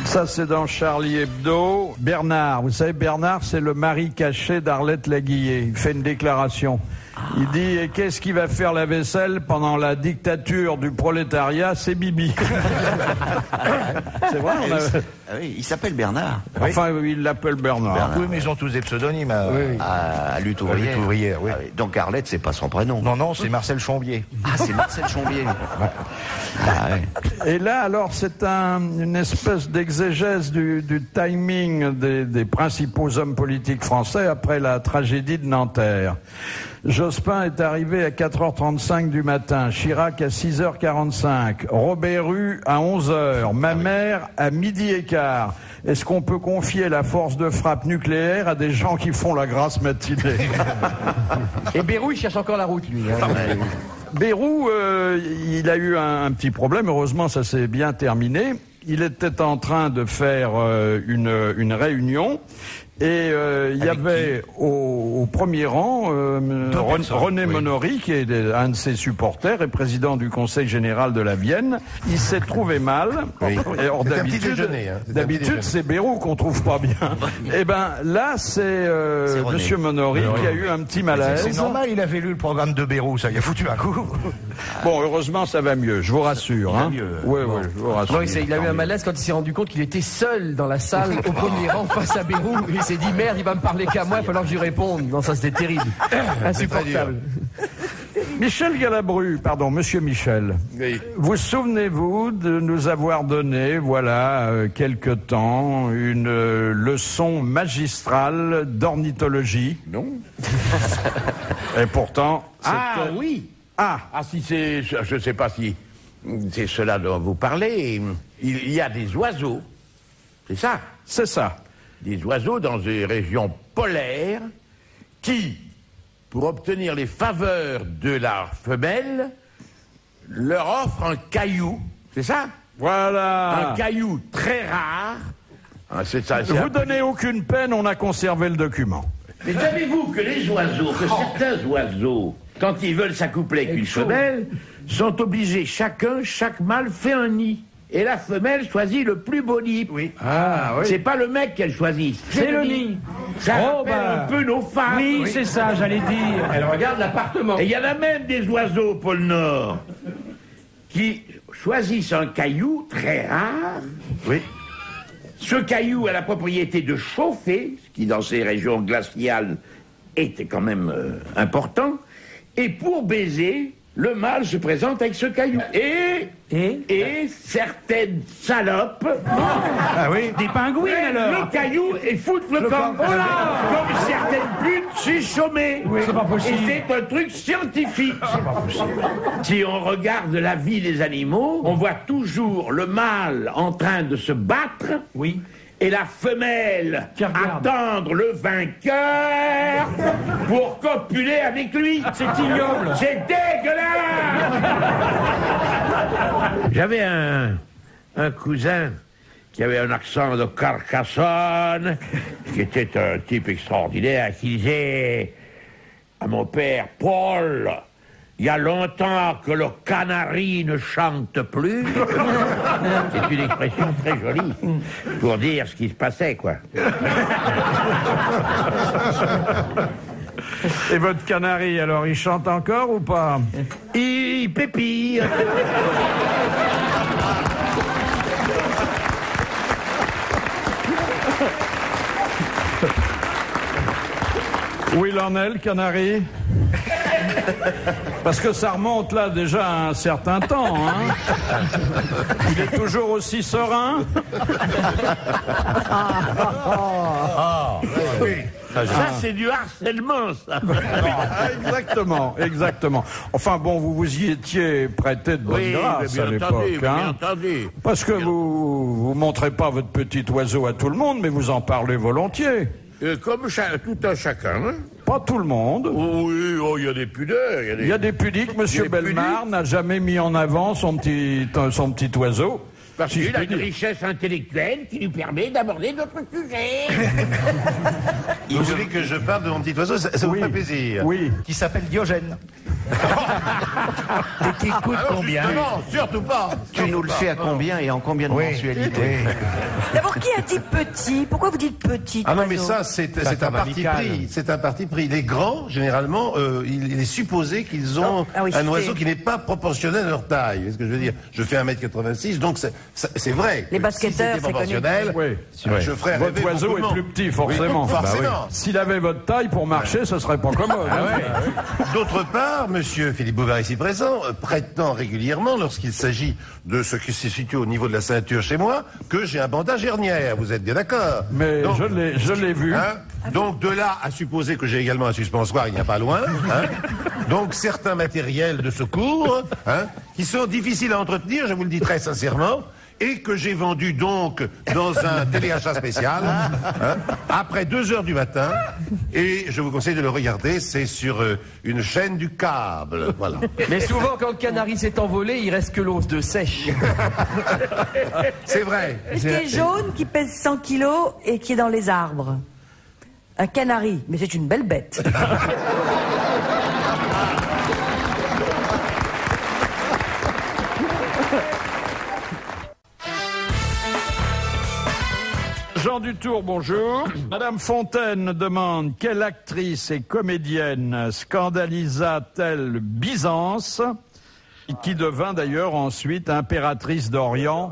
Ça, c'est dans Charlie Hebdo. Bernard, vous savez, Bernard, c'est le mari caché d'Arlette Laguillet. Il fait une déclaration. Il dit, et qu'est-ce qui va faire la vaisselle pendant la dictature du prolétariat? C'est Bibi. C'est vrai, oui, il s'appelle Bernard. Enfin, il l'appelle Bernard. Oui, mais ils ont tous des pseudonymes. À Lutte ouvrière. Oui. Donc Arlette, c'est pas son prénom. Non, c'est Marcel Chombier. Ah, c'est Marcel Chombier. Et là, alors, c'est une espèce d'exégèse du timing des principaux hommes politiques français après la tragédie de Nanterre. Jospin est arrivé à 4h35 du matin, Chirac à 6h45, Robert Hue à 11h, ma mère à 12h15. Est-ce qu'on peut confier la force de frappe nucléaire à des gens qui font la grasse matinée? Et Bérou, il cherche encore la route, lui. Bérou, il a eu un petit problème. Heureusement, ça s'est bien terminé. Il était en train de faire une réunion. Et il y avait au premier rang René Monory, qui est un de ses supporters et président du Conseil général de la Vienne. Il s'est trouvé mal. Oui. Et or, d'habitude, c'est Bérou qu'on trouve pas bien. Et ben là, c'est Monsieur Monory qui a eu un petit malaise. C'est normal, il avait lu le programme de Bérou, ça lui a foutu un coup. Bon, heureusement, ça va mieux, je vous rassure. Hein. Oui, je vous rassure. Non, il a eu un malaise quand il s'est rendu compte qu'il était seul dans la salle, au premier rang, face à Bérou. Il s'est dit, merde, il va me parler qu'à moi, il va falloir que je lui réponde. Non, ça c'était terrible. Insupportable. Michel Galabru, monsieur Michel, oui. Vous souvenez-vous de nous avoir donné, quelque temps, une leçon magistrale d'ornithologie? Non. Et pourtant... Ah oui. Si c'est... Je ne sais pas si c'est cela dont vous parlez. Il y a des oiseaux. C'est ça? C'est ça. Des oiseaux dans des régions polaires qui, pour obtenir les faveurs de la femelle, leur offrent un caillou. C'est ça? Voilà. Un caillou très rare. C'est ça. Vous donnez aucune peine, on a conservé le document. Mais savez-vous que les oiseaux, certains oiseaux, quand ils veulent s'accoupler avec une femelle, sont obligés chaque mâle fait un nid. Et la femelle choisit le plus beau nid. Oui. C'est pas le mec qu'elle choisit, c'est le nid. Ça rappelle un peu nos femmes. Oui, c'est ça, j'allais dire. Elle regarde l'appartement. Et il y en a même des oiseaux au pôle Nord qui choisissent un caillou très rare. Oui. Ce caillou a la propriété de chauffer, ce qui dans ces régions glaciales était quand même important. Et pour baiser, le mâle se présente avec ce caillou. Et certaines salopes... Des pingouins, alors. Le caillou et foutent le camp. Comme certaines putes, c'est chômé. Oui, c'est pas possible. Et c'est un truc scientifique. C'est pas possible. Si on regarde la vie des animaux, on voit toujours le mâle en train de se battre. Oui. Et la femelle attendre le vainqueur pour copuler avec lui. C'est ignoble. C'est dégueulasse. J'avais un cousin qui avait un accent de Carcassonne, qui était un type extraordinaire, qui disait à mon père, Paul, il y a longtemps que le canari ne chante plus. C'est une expression très jolie pour dire ce qui se passait, quoi. Et votre canari, alors, il chante encore ou pas? Il pépille. Où il en est, le canari? Parce que ça remonte là déjà à un certain temps. Hein. Il est toujours aussi serein. Oui. Ça, c'est du harcèlement, ça. Exactement, exactement. Enfin bon, vous y étiez prêté de bonne grâce à l'époque. Hein, parce que vous montrez pas votre petit oiseau à tout le monde, mais vous en parlez volontiers. Comme tout un chacun. Hein. Pas tout le monde. Oui, il y a des pudeurs. Il y a des pudiques. Monsieur Bellemare n'a jamais mis en avant son petit oiseau. Parce qu'il a une richesse intellectuelle qui lui permet d'aborder d'autres sujets. Vous voulez que je parle de mon petit oiseau? Ça vous fait plaisir. Oui. Qui s'appelle Diogène. Et qui coûte combien? Non, surtout pas. Tu nous le fais à combien et en combien de mensualité? D'abord, qui a dit petit? Pourquoi vous dites petit? Ah non, mais ça, c'est un parti pris. C'est un parti pris. Les grands, généralement, il est supposé qu'ils ont un oiseau qui n'est pas proportionnel à leur taille. C'est ce que je veux dire. Je fais 1m86, donc c'est vrai. Les basketteurs, si c'était proportionnel, je ferais rêver votre oiseau est plus petit, forcément. Oui, forcément. S'il avait votre taille pour marcher, ce serait pas commode. D'autre part, monsieur Philippe Bouvard, ici présent, prétend régulièrement, lorsqu'il s'agit de ce qui se situe au niveau de la ceinture chez moi, que j'ai un bandage herniaire. Vous êtes bien d'accord? Mais donc, je l'ai vu. Hein, donc de là à supposer que j'ai également un suspensoire, il n'y a pas loin. Hein, donc certains matériels de secours, hein, qui sont difficiles à entretenir, je vous le dis très sincèrement, et que j'ai vendu donc dans un téléachat spécial, hein, après 2 heures du matin, et je vous conseille de le regarder, c'est sur une chaîne du câble, voilà. Mais souvent, quand le canari s'est envolé, il reste que l'os de sèche. C'est vrai. Mais ce qui est jaune, qui pèse 100 kilos et qui est dans les arbres. Un canari, mais c'est une belle bête. Jean Dutour, bonjour. Madame Fontaine demande quelle actrice et comédienne scandalisa-t-elle Byzance, qui devint d'ailleurs ensuite impératrice d'Orient?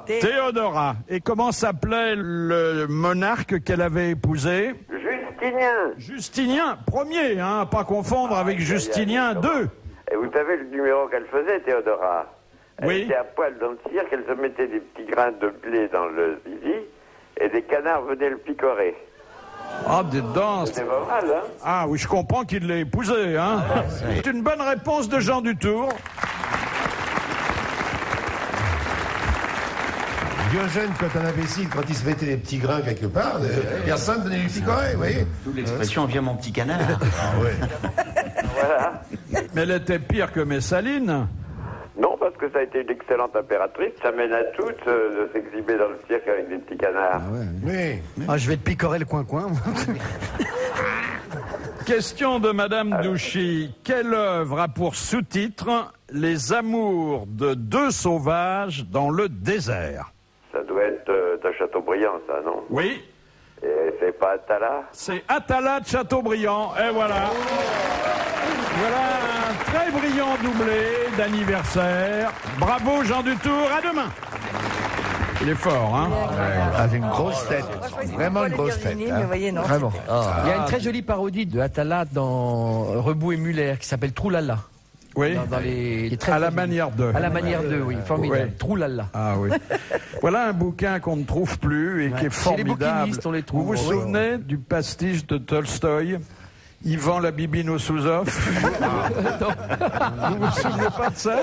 Théodora. Et comment s'appelait le monarque qu'elle avait épousé? Justinien Ier, hein, à pas confondre avec Justinien II. Et vous savez le numéro qu'elle faisait, Théodora? Elle était à poil dans le cirque, elle se mettait des petits grains de blé dans le zizi, et des canards venaient le picorer. Ah, des dents. C'est pas mal, hein? Ah oui, je comprends qu'il l'ait épousée, hein. C'est une bonne réponse de Jean Dutour. Diogène, quand un imbécile, quand il se mettait des petits grains quelque part, personne venait lui picorer, vous voyez? D'où l'expression vient mon petit canard. Ah ouais. Voilà. Mais elle était pire que Messaline. Non, parce que ça a été une excellente impératrice. Ça mène à toutes de s'exhiber dans le cirque avec des petits canards. Ah ouais. Oui. Ah, je vais te picorer le coin-coin. Question de Madame Douchy. Quelle œuvre a pour sous-titre Les amours de 2 sauvages dans le désert? Ça doit être de Chateaubriand, ça, non? Oui. Et c'est pas Atala? C'est Atala de Chateaubriand. Et voilà. Voilà un très brillant doublé d'anniversaire. Bravo Jean Dutour, à demain. Il est fort, hein? Avec une grosse tête. Vraiment une grosse tête. Mais voyez, non. Vraiment. Il y a une très jolie parodie de Atala dans Rebou et Muller qui s'appelle Troulala. Oui, dans les à la manière d'eux. À la manière d'eux, oui, formidable. Oui. Troulala. Ah oui. Voilà un bouquin qu'on ne trouve plus et qui est formidable. Chez les bouquinistes, on les trouve. Vous vous souvenez du pastiche de Tolstoï, Ivan la bibine au sous-off? Vous vous souvenez pas de ça?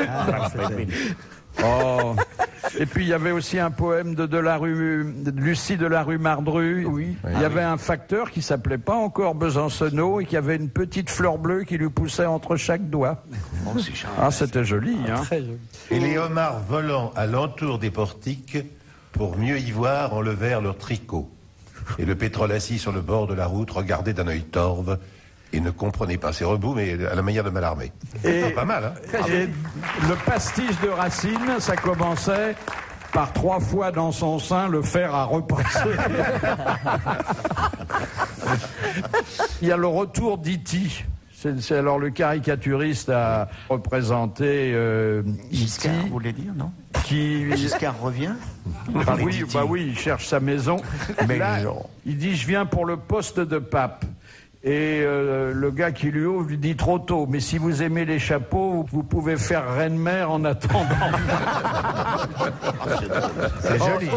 Oh. Et puis il y avait aussi un poème de Lucie de la rue Mardru. Oui. Il y avait un facteur qui s'appelait pas encore Besancenot et qui avait une petite fleur bleue qui lui poussait entre chaque doigt. Oh, Ah, c'était joli, hein. Très joli. Et les homards volant à l'entour des portiques, pour mieux y voir, enlevèrent leurs tricots. Et le pétrole assis sur le bord de la route regardait d'un œil torve et ne comprenait pas ses rebouts, mais à la manière de Mallarmé. Et pas mal, hein? Et le pastiche de Racine, ça commençait par 3 fois dans son sein le fer à repasser. Il y a le retour d'E.T. C'est alors le caricaturiste a représenté Giscard, E.T. vous voulez dire, non? Qui... Giscard revient? Oui, il cherche sa maison. Mais là, il dit, je viens pour le poste de pape. Et le gars qui lui ouvre lui dit trop tôt, mais si vous aimez les chapeaux, vous pouvez faire reine-mère en attendant. C'est joli.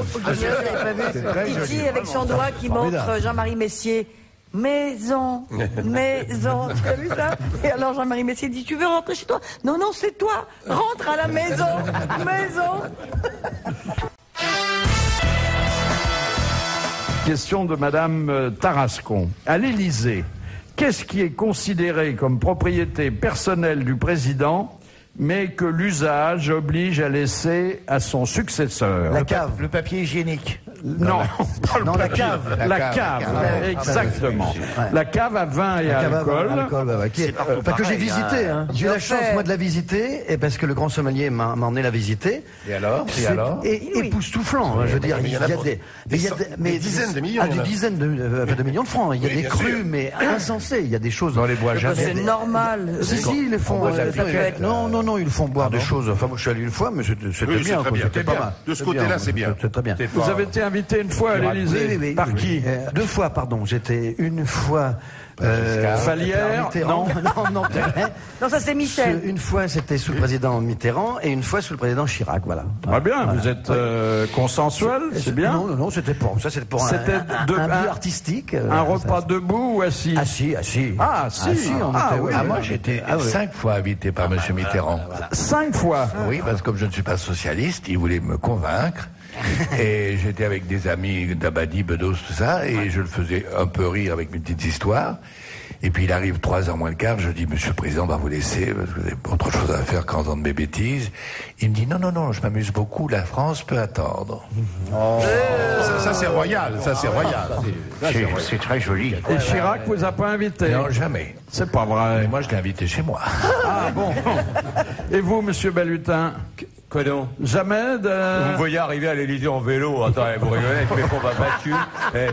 C'est très joli. Titi avec son doigt qui montre Jean-Marie Messier. Maison, maison. Tu as vu ça? Et alors Jean-Marie Messier dit, tu veux rentrer chez toi? Non, non, c'est toi. Rentre à la maison. Maison. Question de Madame Tarascon. À l'Élysée, qu'est-ce qui est considéré comme propriété personnelle du président, mais que l'usage oblige à laisser à son successeur? La cave. Le papier hygiénique. Non, pas le non, papier. la cave. La cave, exactement. La cave à vin et alcool. Que j'ai visité. Hein. J'ai eu la chance, moi, de la visiter, et parce que le grand sommelier m'a emmené la visiter. Et alors? Époustouflant. Je veux dire, il y a des dizaines de millions. Des dizaines de millions de francs. Il y a des crus, mais insensés. Il y a des choses. Dans les bois jamais. C'est normal. Si, ils les font. Non, ils font boire des choses. Enfin, moi, je suis allé une fois, mais c'était bien. C'était pas mal. De ce côté-là, c'est bien. C'est très bien. Vous avez été invité une fois à l'Élysée. Oui. Par qui? 2 fois, pardon. J'étais une fois. Falière? Non, non, ça c'est Michel. Une fois c'était sous le président Mitterrand et une fois sous le président Chirac, voilà. Ah bien, vous êtes consensuel, c'est bien. Non, c'était pour un but artistique. Un repas debout ou assis? Assis. Ah, si. Moi j'ai été 5 fois invité par M. Mitterrand. 5 fois? Oui, parce que comme je ne suis pas socialiste, il voulait me convaincre. Et j'étais avec des amis d'Abadi, Bedos, tout ça, et je le faisais un peu rire avec mes petites histoires. Et puis il arrive 3h moins le quart, je dis, Monsieur le Président, on va vous laisser, parce que vous avez autre chose à faire qu'entendre mes bêtises. Il me dit, non, je m'amuse beaucoup, la France peut attendre. Ça c'est royal, C'est très joli. Et Chirac vous a pas invité? Non, jamais. C'est pas vrai. Mais moi je l'ai invité chez moi. Ah bon. Et vous, Monsieur Balutin? Quoi donc? Jamais de... Vous me voyez arriver à l'Élysée en vélo. Attendez, vous rigolez avec mes pompes à battu.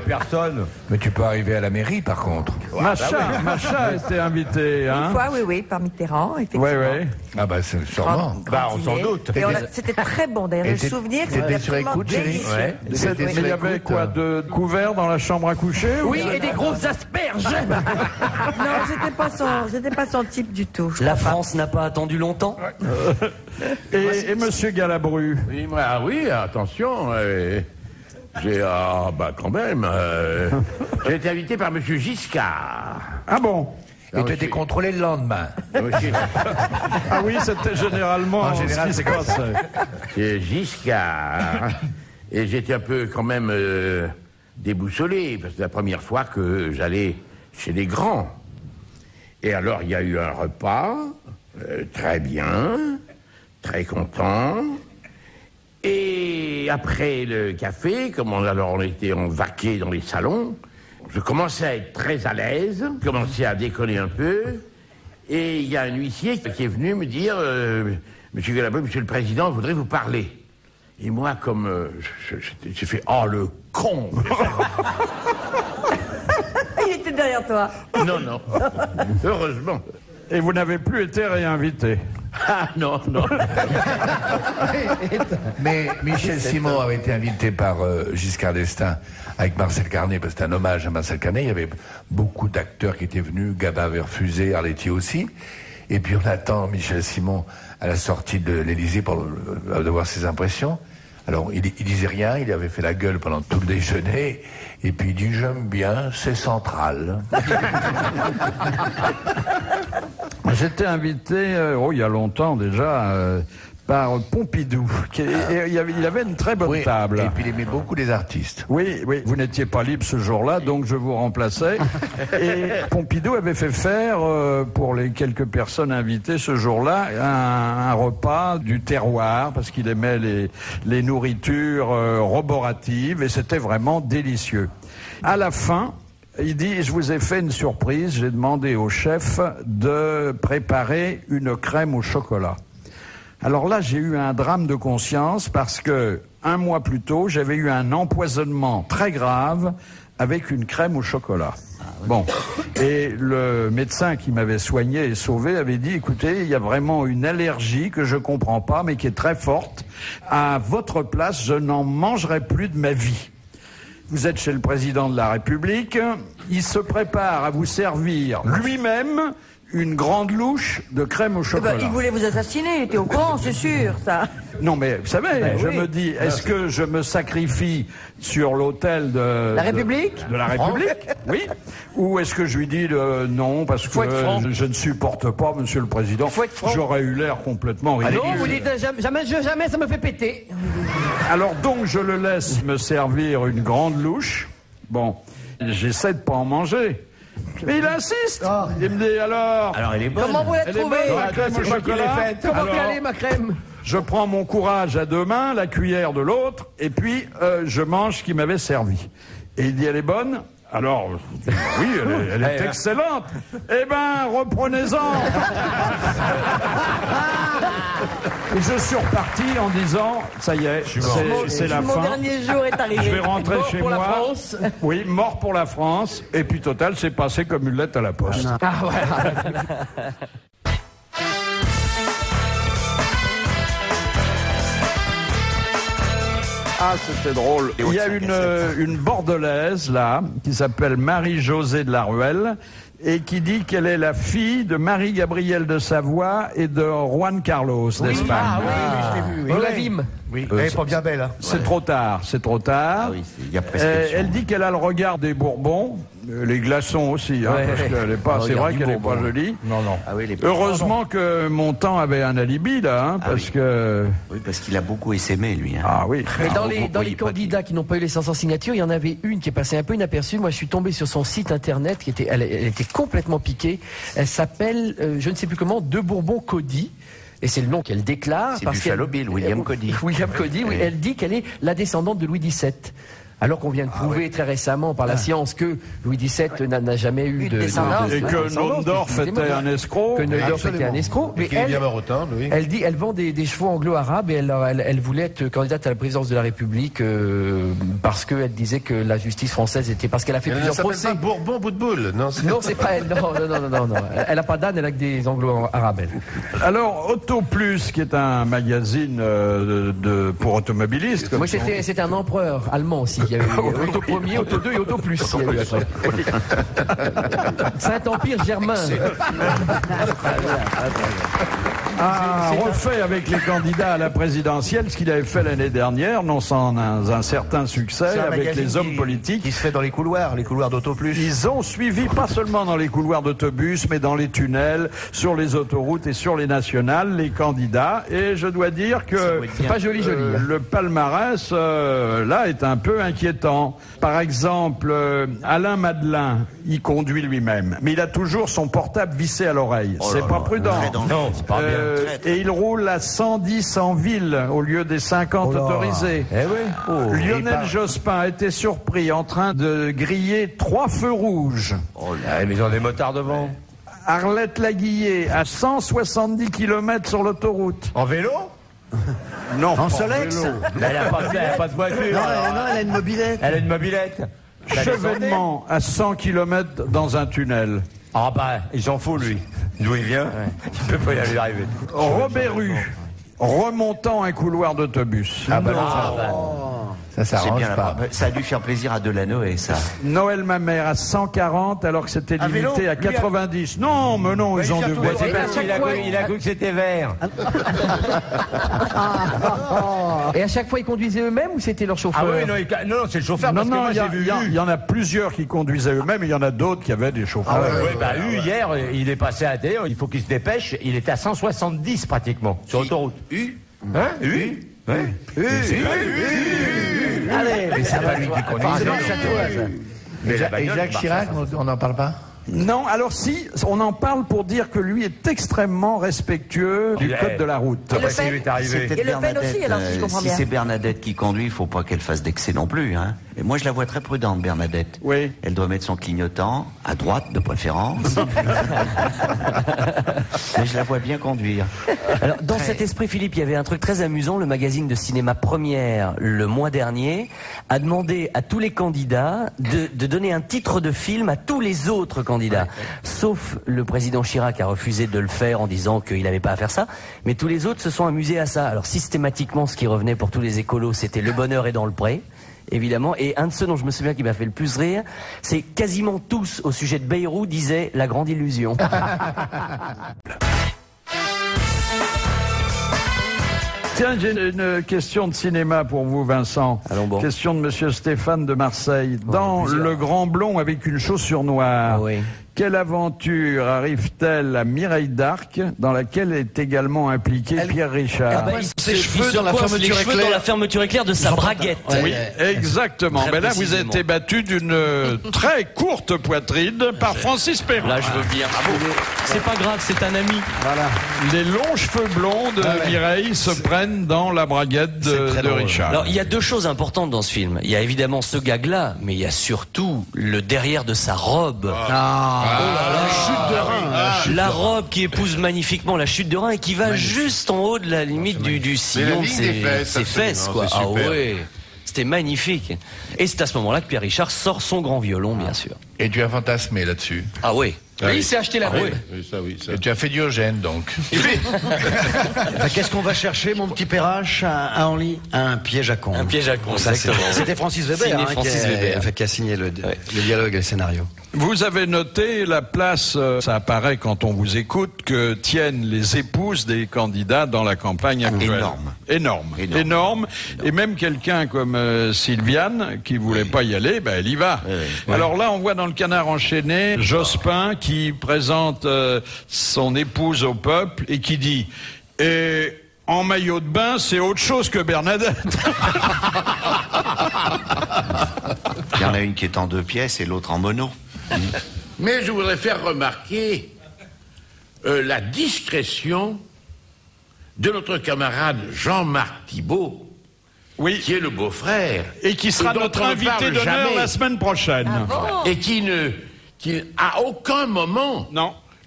Personne. Mais tu peux arriver à la mairie, par contre. Macha était invité, hein? Une fois, oui, par Mitterrand, effectivement. Oui. Ah bah c'est sûrement. On s'en doute. C'était très bon, d'ailleurs. Le souvenir, c'était absolument délicieux. Mais il y avait quoi, de couverts dans la chambre à coucher? Oui, et des grosses asperges. Non, j'étais pas son type du tout. La France n'a pas attendu longtemps. Et Monsieur Galabru? Oui, attention. Quand même. J'ai été invité par Monsieur Giscard. Ah bon? Et tu étais contrôlé le lendemain. Ah oui, c'était généralement ce qui se passait. C'est Giscard. Et j'étais un peu quand même déboussolé, parce que c'est la première fois que j'allais chez les grands. Et alors, il y a eu un repas, très bien, très content. Et après le café, comme on était en vaqué dans les salons, je commençais à être très à l'aise, je commençais à déconner un peu. Et il y a un huissier qui est venu me dire, Monsieur Galabru, Monsieur le Président, je voudrais vous parler. Et moi, comme j'ai fait, oh le con. Il était derrière toi. Non. Heureusement. Et vous n'avez plus été réinvité? Ah non. Mais Michel Simon avait été invité par Giscard d'Estaing avec Marcel Carné, parce que c'était un hommage à Marcel Carné. Il y avait beaucoup d'acteurs qui étaient venus, Gabin avait refusé, Arletty aussi. Et puis on attend Michel Simon à la sortie de l'Élysée pour avoir ses impressions. Alors il disait rien, il avait fait la gueule pendant tout le déjeuner, et puis il dit j'aime bien, c'est central. J'étais invité, il y a longtemps déjà, par Pompidou. Il avait une très bonne table. Et puis il aimait beaucoup les artistes. Oui, vous n'étiez pas libre ce jour-là, donc je vous remplaçais. Et Pompidou avait fait faire, pour les quelques personnes invitées ce jour-là, un repas du terroir, parce qu'il aimait les nourritures roboratives, et c'était vraiment délicieux. À la fin, il dit, je vous ai fait une surprise, j'ai demandé au chef de préparer une crème au chocolat. Alors là, j'ai eu un drame de conscience parce que 1 mois plus tôt, j'avais eu un empoisonnement très grave avec une crème au chocolat. Bon, et le médecin qui m'avait soigné et sauvé avait dit, écoutez, il y a vraiment une allergie que je comprends pas, mais qui est très forte. À votre place, je n'en mangerai plus de ma vie. vous êtes chez le président de la République, il se prépare à vous servir lui-même une grande louche de crème au chocolat. Il voulait vous assassiner, il était au courant, c'est sûr, ça. Non, mais vous savez, je me dis, est-ce que je me sacrifie sur l'autel de la République? De la République, oui. Ou est-ce que je lui dis non, parce que je ne supporte pas, Monsieur le Président. J'aurais eu l'air complètement ridicule. Non, vous dites jamais, ça me fait péter. Alors donc, je le laisse me servir une grande louche. Bon, j'essaie de pas en manger. Mais il insiste. Il me dit alors. Alors elle est bonne. Comment vous la trouvez? La crème au chocolat. Comment qu'elle est, ma crème? Je prends mon courage à deux mains, la cuillère de l'autre, et puis je mange ce qu'il m'avait servi. Et il dit, elle est bonne? Alors, oui, elle est excellente. Eh ben, reprenez-en. Et je suis reparti en disant, ça y est, c'est la fin. Mon dernier jour est arrivé. Je vais rentrer mort chez pour moi. La France. Oui, mort pour la France. Et puis total, c'est passé comme une lettre à la poste. Ah voilà. Ah, c'était drôle. Il y a une Bordelaise, là, qui s'appelle Marie-Josée de la Ruelle, et qui dit qu'elle est la fille de Marie-Gabrielle de Savoie et de Juan Carlos d'Espagne. Ah oui, je l'ai vu. Oui. La Vime. Oui, elle est pas bien belle. Hein. C'est trop tard, c'est trop tard. Ah oui, il y a prescription. Elle dit qu'elle a le regard des Bourbons, les glaçons aussi, hein, parce qu'elle est pas. C'est vrai qu'elle est pas jolie. Non, non. Ah oui, Heureusement que Montand avait un alibi là, hein, parce que. Oui, parce qu'il a beaucoup essaimé lui. Hein. Ah oui. Mais dans les candidats qui n'ont pas eu les 500 signatures, il y en avait une qui est passée un peu inaperçue. Moi, je suis tombé sur son site internet, elle était complètement piquée. Elle s'appelle, je ne sais plus comment, De Bourbon Cody. Et c'est le nom qu'elle déclare. C'est Buffalo Bill, William Cody. William Cody, oui. Elle dit qu'elle est la descendante de Louis XVII. Alors qu'on vient de prouver très récemment par la science que Louis XVII n'a jamais eu de descendance. Et que Naundorf était un escroc. Que Naundorf était un escroc. Mais elle dit, elle vend des chevaux anglo-arabes et elle voulait être candidate à la présidence de la République parce qu'elle disait que la justice française était... Parce qu'elle a fait plusieurs procès. Ça s'appelle pas Bourbon bout de boule, non? Non, c'est pas elle. Non. Elle n'a pas d'âne, elle a que des anglo-arabes. Alors, Auto Plus, qui est un magazine pour automobilistes. Oui, c'était un empereur allemand aussi. Il y avait Auto Premier, Auto 2 et Auto Plus. Saint-Empire germain. Refait avec les candidats à la présidentielle ce qu'il avait fait l'année dernière, non sans un certain succès, avec les hommes politiques. Qui se fait dans les couloirs d'Auto Plus. Ils ont suivi, pas seulement dans les couloirs d'autobus, mais dans les tunnels, sur les autoroutes et sur les nationales, les candidats. Et je dois dire que c'est pas joli. Le palmarès, là, est un peu inquiétant. Par exemple, Alain Madelin, il conduit lui-même, mais il a toujours son portable vissé à l'oreille. C'est pas prudent. Non, c'est pas bien. Et il roule à 110 en ville au lieu des 50 autorisés. Lionel Jospin a été surpris en train de griller 3 feux rouges. Mais ils ont des motards devant. Arlette Laguillet à 170 km sur l'autoroute. En vélo? Non. En Solex? Elle n'a pas de voiture. Non, elle a une mobilette. Elle a une mobilette. Chevènement à 100 km dans un tunnel. Ah bah, il s'en fout lui. D'où il vient, il peut pas y arriver. Robert Rue, remontant un couloir d'autobus. Ah bah ça c'est bien pas. Ça a dû faire plaisir à Delanoë, ça. Noël Mamère à 140 alors que c'était limité à 90. Non, mais non, ils ont dû... C'est parce qu'il a cru que c'était vert. Et à chaque fois, ils conduisaient eux-mêmes ou c'était leur chauffeur? Ah oui, non, c'est le chauffeur. Non, il y en a plusieurs qui conduisaient eux-mêmes, et il y en a d'autres qui avaient des chauffeurs. Hier, il est passé à la télé, il faut qu'il se dépêche, il était à 170 pratiquement, sur l'autoroute. Allez, mais c'est pas lui qui conduit. Et Jacques Chirac, on n'en parle pas? Non, alors si, on en parle pour dire que lui est extrêmement respectueux du code de la route. Et Le Pen aussi, alors si je comprends bien. Si c'est Bernadette qui conduit, il ne faut pas qu'elle fasse d'excès non plus. Hein. Et moi, je la vois très prudente, Bernadette. Oui. Elle doit mettre son clignotant, à droite de préférence. Mais je la vois bien conduire. Alors, dans cet esprit, Philippe, il y avait un truc très amusant. Le magazine de cinéma Première, le mois dernier, a demandé à tous les candidats de donner un titre de film à tous les autres candidats. Sauf le président Chirac a refusé de le faire en disant qu'il n'avait pas à faire ça. Mais tous les autres se sont amusés à ça. Alors, systématiquement, ce qui revenait pour tous les écolos, c'était Le bonheur est dans le pré. évidemment. Et un de ceux dont je me souviens qui m'a fait le plus rire, c'est quasiment tous au sujet de Bayrou disaient la grande illusion. Tiens, j'ai une question de cinéma pour vous, Vincent. Allons bon. Question de Monsieur Stéphane de Marseille. Dans Le Grand Blond avec une chaussure noire, quelle aventure arrive-t-elle à Mireille d'Arc, dans laquelle est également impliqué Pierre Richard? Ses cheveux dans la fermeture éclair de sa braguette. Oui, exactement. Mais là, vous êtes battu d'une très courte poitrine par Francis Perrin. Là, je veux bien. C'est pas grave, c'est un ami. Voilà. Les longs cheveux blonds de Mireille se prennent dans la braguette de Richard. Alors, il y a deux choses importantes dans ce film. Il y a évidemment ce gag-là, mais il y a surtout le derrière de sa robe. La chute de rein. La robe qui épouse magnifiquement la chute de rein et qui va juste en haut de la limite du sillon de ses fesses, quoi. Ah ouais. C'était magnifique. Et c'est à ce moment-là que Pierre Richard sort son grand violon, bien sûr. Et tu as fantasmé là-dessus. Ah oui. Oui, il s'est acheté la robe. Et tu as fait Diogène, donc. Qu'est-ce qu'on va chercher, mon petit Perrache, à Henri? Un piège à con. Un piège à con, exactement. C'était Francis Weber, qui a signé le dialogue et le scénario. Vous avez noté la place, ça apparaît quand on vous écoute, que tiennent les épouses des candidats dans la campagne actuelle. Énorme. Et même quelqu'un comme Sylviane, qui voulait pas y aller, elle y va. Alors là, on voit dans le Canard enchaîné Jospin qui présente son épouse au peuple et qui dit en maillot de bain, c'est autre chose que Bernadette. Il y en a une qui est en 2 pièces et l'autre en mono. Mais je voudrais faire remarquer la discrétion de notre camarade Jean-Marc Thibault, qui est le beau-frère. Et qui sera notre invité d'honneur la semaine prochaine. Et qui à aucun moment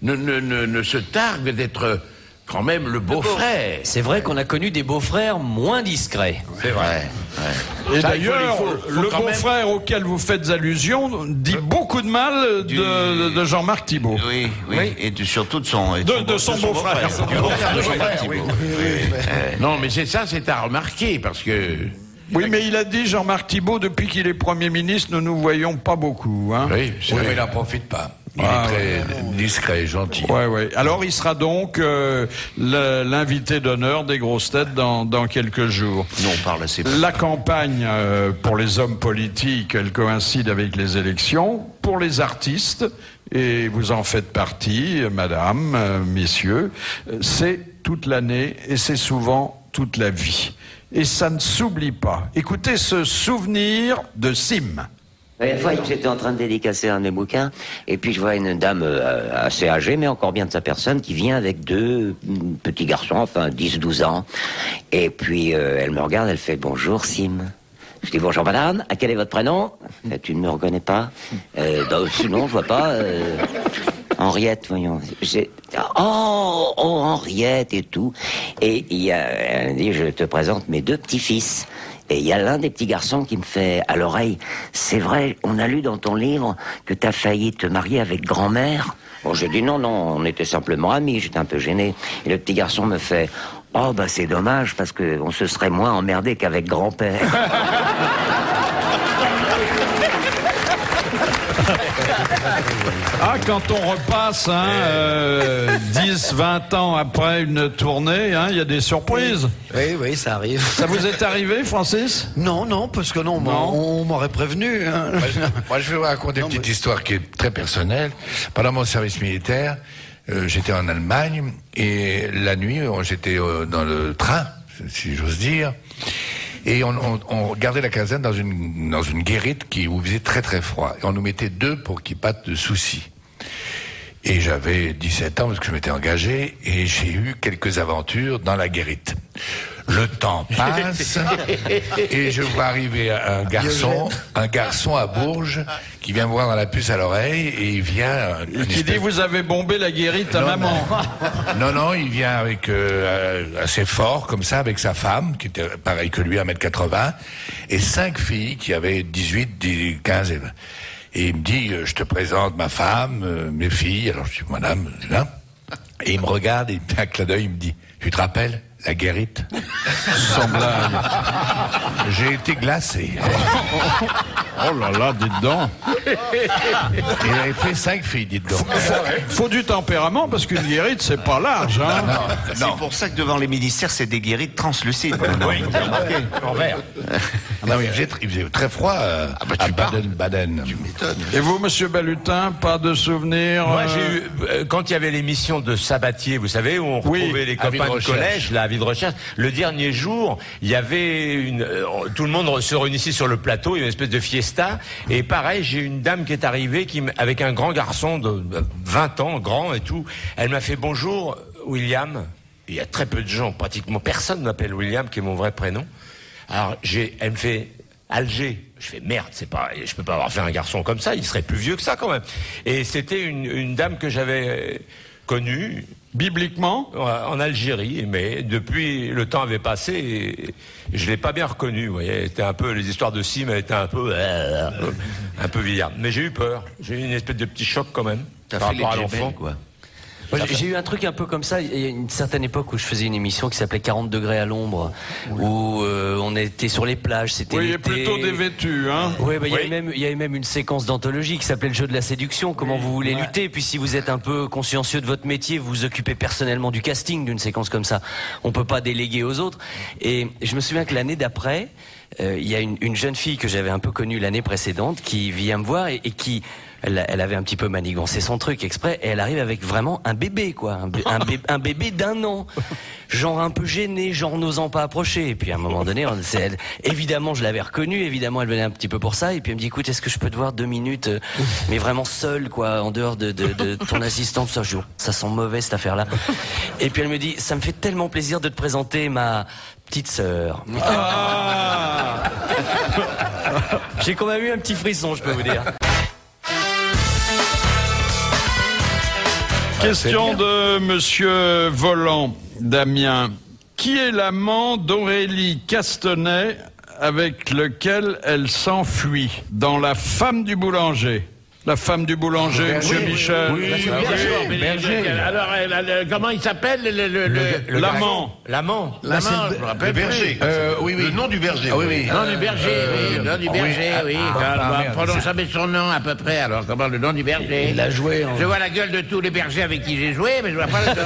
ne se targue d'être quand même le beau-frère. C'est vrai qu'on a connu des beaux-frères moins discrets. C'est vrai. Et d'ailleurs, le beau-frère auquel vous faites allusion dit beaucoup de mal de Jean-Marc Thibault. Oui. Et surtout de son beau-frère. Non, mais c'est à remarquer, parce que... Oui, mais il a dit, Jean-Marc Thibault, depuis qu'il est Premier ministre, nous nous voyons pas beaucoup. Hein. Oui, mais il n'en profite pas. Il est très discret, gentil. Ouais. Alors, il sera donc l'invité d'honneur des grosses têtes dans quelques jours. Nous, on parle assez peu. La campagne, pour les hommes politiques, elle coïncide avec les élections. Pour les artistes, et vous en faites partie, madame, messieurs, c'est toute l'année et c'est souvent toute la vie. Et ça ne s'oublie pas. Écoutez ce souvenir de Sim. Une fois, j'étais en train de dédicacer un de mes bouquins, et puis je vois une dame assez âgée, mais encore bien de sa personne, qui vient avec 2 petits garçons, enfin 10-12 ans. Et puis elle me regarde, elle fait « Bonjour Sim ». Je dis « Bonjour madame, quel est votre prénom ?»« Tu ne me reconnais pas ?»« Non, je vois pas. Henriette, voyons. » Oh, Henriette et tout. Et elle dit « Je te présente mes 2 petits-fils. » Et il y a l'un des petits garçons qui me fait à l'oreille « C'est vrai, on a lu dans ton livre que t'as failli te marier avec grand-mère ?» Bon, j'ai dit non, on était simplement amis, j'étais un peu gêné. Et le petit garçon me fait « Oh, bah c'est dommage, parce qu'on se serait moins emmerdé qu'avec grand-père. » Ah, quand on repasse 10, 20 ans après une tournée, il y a des surprises. Oui, ça arrive. Ça vous est arrivé, Francis? Non, parce que on m'aurait prévenu. Hein. Moi, je vais vous raconter une petite histoire qui est très personnelle. Pendant mon service militaire, j'étais en Allemagne et la nuit, j'étais dans le train, si j'ose dire. Et on gardait la caserne dans une guérite où il faisait très très froid. Et on nous mettait 2 pour qu'il n'y ait pas de soucis. Et j'avais 17 ans parce que je m'étais engagé et j'ai eu quelques aventures dans la guérite. Le temps passe et je vois arriver un garçon à Bourges qui vient me voir dans la puce à l'oreille et il vient... Et qui dit vous avez bombé la guérite à maman. Non, il vient avec assez fort comme ça avec sa femme qui était pareil que lui, 1m80 et 5 filles qui avaient 18, 15 et 20. Et il me dit, je te présente ma femme, mes filles. Alors je dis, madame, là. Et il me regarde et il me fait un clin d'œil, il me dit, tu te rappelles, La guérite. Sans blague. J'ai été glacé. Oh là là, dites donc. Il avait fait 5 filles, dites donc. Faut du tempérament parce qu'une guérite, c'est pas large. Hein. C'est pour ça que devant les ministères, c'est des guérites translucides. Oui, vous avez remarqué. En vert. Non, il faisait très froid à Baden-Baden. Tu m'étonnes. Et vous, monsieur Balutin, pas de souvenirs? Moi, j'ai eu, quand il y avait l'émission de Sabatier, vous savez, où on retrouvait les copains de collège, la vie de recherche, le dernier jour, il y avait tout le monde se réunissait sur le plateau, il y avait une espèce de fiesta, et pareil, j'ai une dame qui est arrivée, avec un grand garçon de 20 ans, grand et tout, elle m'a fait bonjour, William. Il y a très peu de gens, pratiquement personne ne m'appelle William, qui est mon vrai prénom. Alors, elle me fait Alger. Je fais merde, je peux pas avoir fait un garçon comme ça, il serait plus vieux que ça quand même. Et c'était une dame que j'avais connue. Bibliquement? En Algérie, mais depuis, le temps avait passé et je l'ai pas bien reconnue, vous voyez. C'était un peu, les histoires de Sim étaient un peu vieillardes. Mais j'ai eu peur. J'ai eu une espèce de petit choc quand même. T'as par fait les rapport à l'enfant, quoi. J'ai eu un truc un peu comme ça. Il y a une certaine époque où je faisais une émission qui s'appelait 40 degrés à l'ombre, où on était sur les plages. C'était oui, plutôt dévêtu, hein. Oui, bah, il y avait même une séquence d'anthologie qui s'appelait le jeu de la séduction. Comment vous voulez lutter? Et puis si vous êtes un peu consciencieux de votre métier, vous vous occupez personnellement du casting d'une séquence comme ça. On peut pas déléguer aux autres. Et je me souviens que l'année d'après, il y a une jeune fille que j'avais un peu connue l'année précédente qui vient me voir et qui elle avait un petit peu manigancé son truc exprès et elle arrive avec vraiment un bébé quoi, un bébé d'1 an, genre un peu gêné, genre n'osant pas approcher. Et puis à un moment donné, évidemment je l'avais reconnue, évidemment elle venait un petit peu pour ça et puis elle me dit écoute est-ce que je peux te voir 2 minutes mais vraiment seule quoi, en dehors de ton assistante. Ça sent mauvais cette affaire là. Et puis elle me dit ça me fait tellement plaisir de te présenter ma petite sœur. Ah. J'ai quand même eu un petit frisson, je peux vous dire. Question de monsieur Volant, Damien. Qui est l'amant d'Aurélie Castanet avec lequel elle s'enfuit dans La femme du boulanger? La femme du boulanger, monsieur Michel. Oui, Berger. Alors, comment il s'appelle l'amant? L'amant, je me rappelle. Le berger. Oui, le nom du berger. Ah, oui. Le nom du berger, oui. Le nom du berger, oui. Prenons jamais son nom à peu près. Alors, comment le nom du berger? Il a joué. Je vois la gueule de tous les bergers avec qui j'ai joué, mais je vois pas le nom.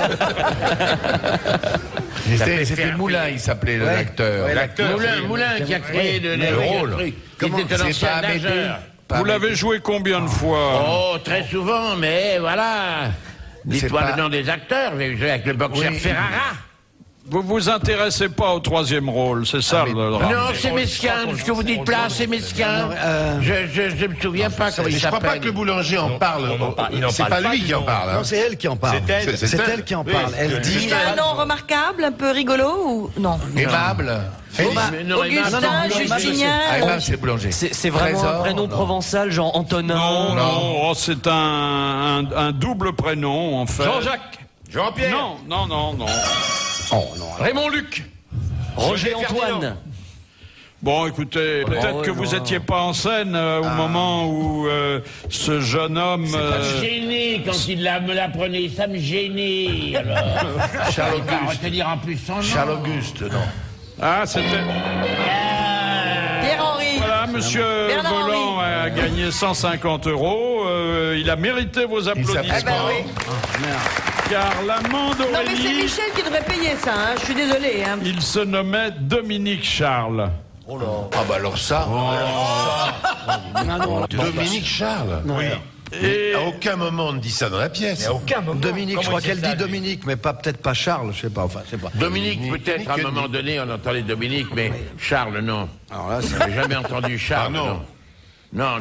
C'était Moulin, il s'appelait l'acteur. Moulin qui a créé le rôle. Qui était un ancien nageur. Vous l'avez joué combien de fois? Oh, très souvent, mais voilà. Dites-moi le nom des acteurs. J'ai joué avec le boxeur Ferrara. Vous vous intéressez pas au 3e rôle, c'est ça le drame? Non, c'est mesquin. Ce que vous dites là, c'est mesquin. Je me souviens pas comment il s'appelle. Je crois pas que le boulanger en parle. C'est pas lui qui en parle. Non, c'est elle qui en parle. C'est elle qui en parle. Elle dit. C'est un nom remarquable, un peu rigolo ou non? Aimable. Augustin, Justinien. C'est boulanger. C'est vraiment un prénom provençal, genre Antonin. Non, c'est un double prénom en fait. Jean-Jacques. Jean-Pierre. Non. Oh non. Raymond Luc. Roger Antoine. Bon, écoutez, peut-être que vous étiez pas en scène au moment où ce jeune homme... Ça me gênait quand il me l'apprenait, ça me gênait. Charles Auguste. Je vais te dire en plus son nom. Charles Auguste, non. Ah, c'était... Pierre-Henri. Voilà, monsieur Volant a gagné 150 €. Il a mérité vos applaudissements. Car l'amant d'Aurélie... Non mais c'est Michel qui devrait payer ça, hein. Je suis désolé. Hein. Il se nommait Dominique Charles. Oh là. Ah bah alors ça... Dominique Charles. Oui. Et à aucun moment on ne dit ça dans la pièce. À aucun moment. Dominique, je crois qu'elle dit Dominique, mais peut-être pas Charles, je sais pas. Enfin, je sais pas. Dominique, peut-être à un moment donné, on entendait Dominique, mais Charles, non. Alors là, ça jamais entendu Charles, non. Non,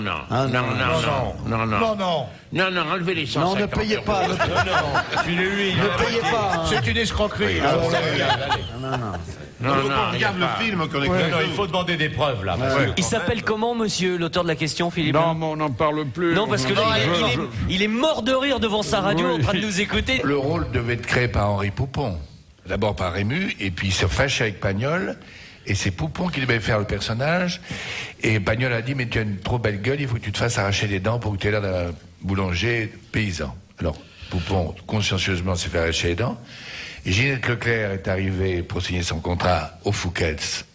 enlevez les 150 Non, ne payez pas. Ne payez pas. C'est une escroquerie. Non, on regarde le film qu'on écoute. Il faut demander des preuves, là. Il s'appelle comment, monsieur, l'auteur de la question, Philippe? Non, mais on n'en parle plus. Non, parce que là, il est mort de rire devant sa radio en train de nous écouter. Le rôle devait être créé par Henri Poupon. D'abord par Rému, et puis il se fâche avec Pagnol. Et c'est Poupon qui devait faire le personnage. Et Pagnol a dit, mais tu as une trop belle gueule, il faut que tu te fasses arracher les dents pour que tu aies l'air d'un boulanger paysan. Alors, Poupon, consciencieusement, s'est fait arracher les dents. Et Ginette Leclerc est arrivée pour signer son contrat au Fouquet's.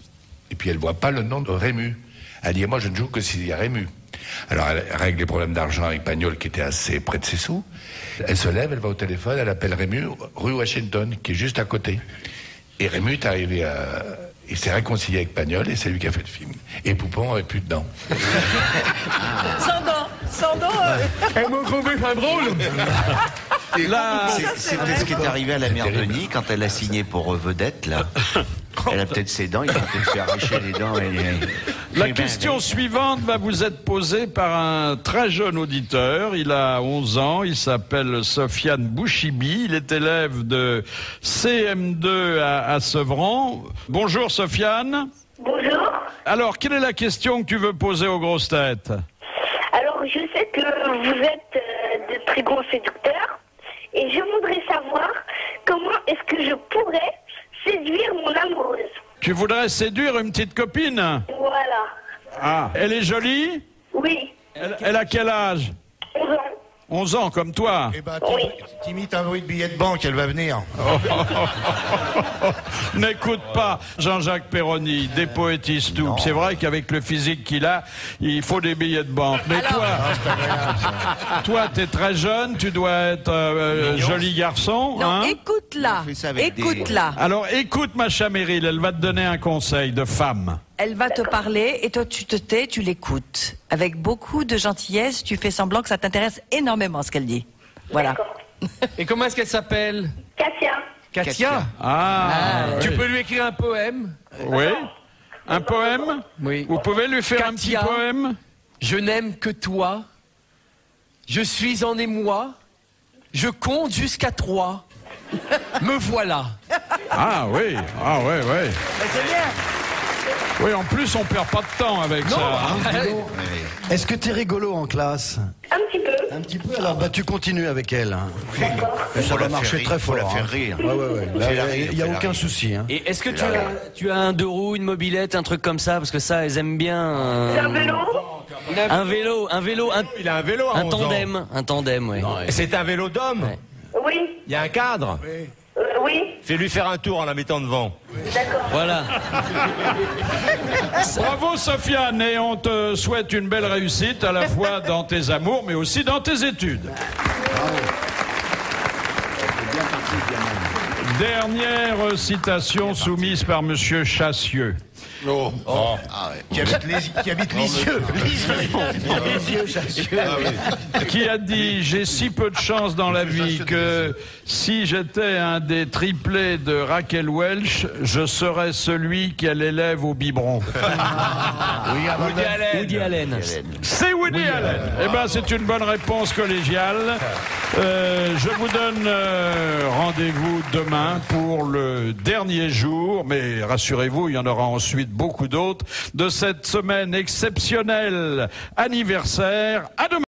Et puis elle voit pas le nom de Rému. Elle dit, moi je ne joue que s'il y a Rému. Alors elle règle les problèmes d'argent avec Pagnol qui était assez près de ses sous. Elle se lève, elle va au téléphone, elle appelle Rému, rue Washington, qui est juste à côté. Et Rému est arrivé à... Il s'est réconcilié avec Pagnol et c'est lui qui a fait le film. Et Poupon avait plus de dents. Sans dents. Elle m'a trouvé pas drôle. C'est peut-être ce qui est arrivé à la mère Denis quand elle a signé pour Vedette, là. Elle a peut-être ses dents, il va peut-être faire arracher les dents. La question suivante va vous être posée par un très jeune auditeur. Il a 11 ans, il s'appelle Sofiane Bouchibi, il est élève de CM2 à Sevran. Bonjour Sofiane. Bonjour. Alors, quelle est la question que tu veux poser aux grosses têtes? Alors, je sais que vous êtes de très gros séducteurs et je voudrais savoir comment est-ce que je pourrais séduire mon amoureuse. Tu voudrais séduire une petite copine? Voilà. Ah, elle est jolie? Oui. Elle a quel âge? 11 ans. 11 ans, comme toi. Eh ben, t'imites un bruit de billet de banque, elle va venir. N'écoute pas Jean-Jacques Perroni, dépoétise tout. C'est vrai qu'avec le physique qu'il a, il faut des billets de banque. Mais toi, t'es très jeune, tu dois être joli garçon. Non, hein? écoute-la. Écoute-la. Alors écoute ma chère Meryl, elle va te donner un conseil de femme. Elle va te parler et toi tu te tais, tu l'écoutes. Avec beaucoup de gentillesse, tu fais semblant que ça t'intéresse énormément ce qu'elle dit. Voilà. Et comment est-ce qu'elle s'appelle? Katia. Katia. Tu peux lui écrire un poème? Oui. Un poème? Oui. Vous pouvez lui faire un petit poème? Je n'aime que toi. Je suis en émoi. Je compte jusqu'à 3. Me voilà. Ah oui, ouais. C'est bien. Oui, en plus, on perd pas de temps avec ça. Hein. Est-ce que t'es rigolo en classe? Un petit peu. Un petit peu, alors bah, tu continues avec elle. Hein. Ça va marcher très fort. Faut la faire hein. rire. Ouais. Il n'y a aucun souci. Hein. Et est-ce que tu as un deux roues, une mobilette, un truc comme ça? Parce que ça, elles aiment bien. Un vélo? Un vélo. Il a un vélo à 11 ans. Un tandem, oui. C'est un vélo d'homme? Oui. Il y a un cadre? Oui. Fais-lui faire un tour en la mettant devant. D'accord. Voilà. Bravo Sofiane, et on te souhaite une belle réussite à la fois dans tes amours mais aussi dans tes études. Dernière citation soumise par Monsieur Chassieux. Qui habite Lisieux. Qui a dit: j'ai si peu de chance dans la vie que si j'étais un des triplés de Raquel Welch, je serais celui qui a l'élève au biberon. Woody Allen. C'est Woody Allen. Eh ben, c'est une bonne réponse collégiale. Je vous donne rendez-vous demain pour le dernier jour, mais rassurez-vous, il y en aura ensuite beaucoup d'autres, de cette semaine exceptionnelle anniversaire. À demain.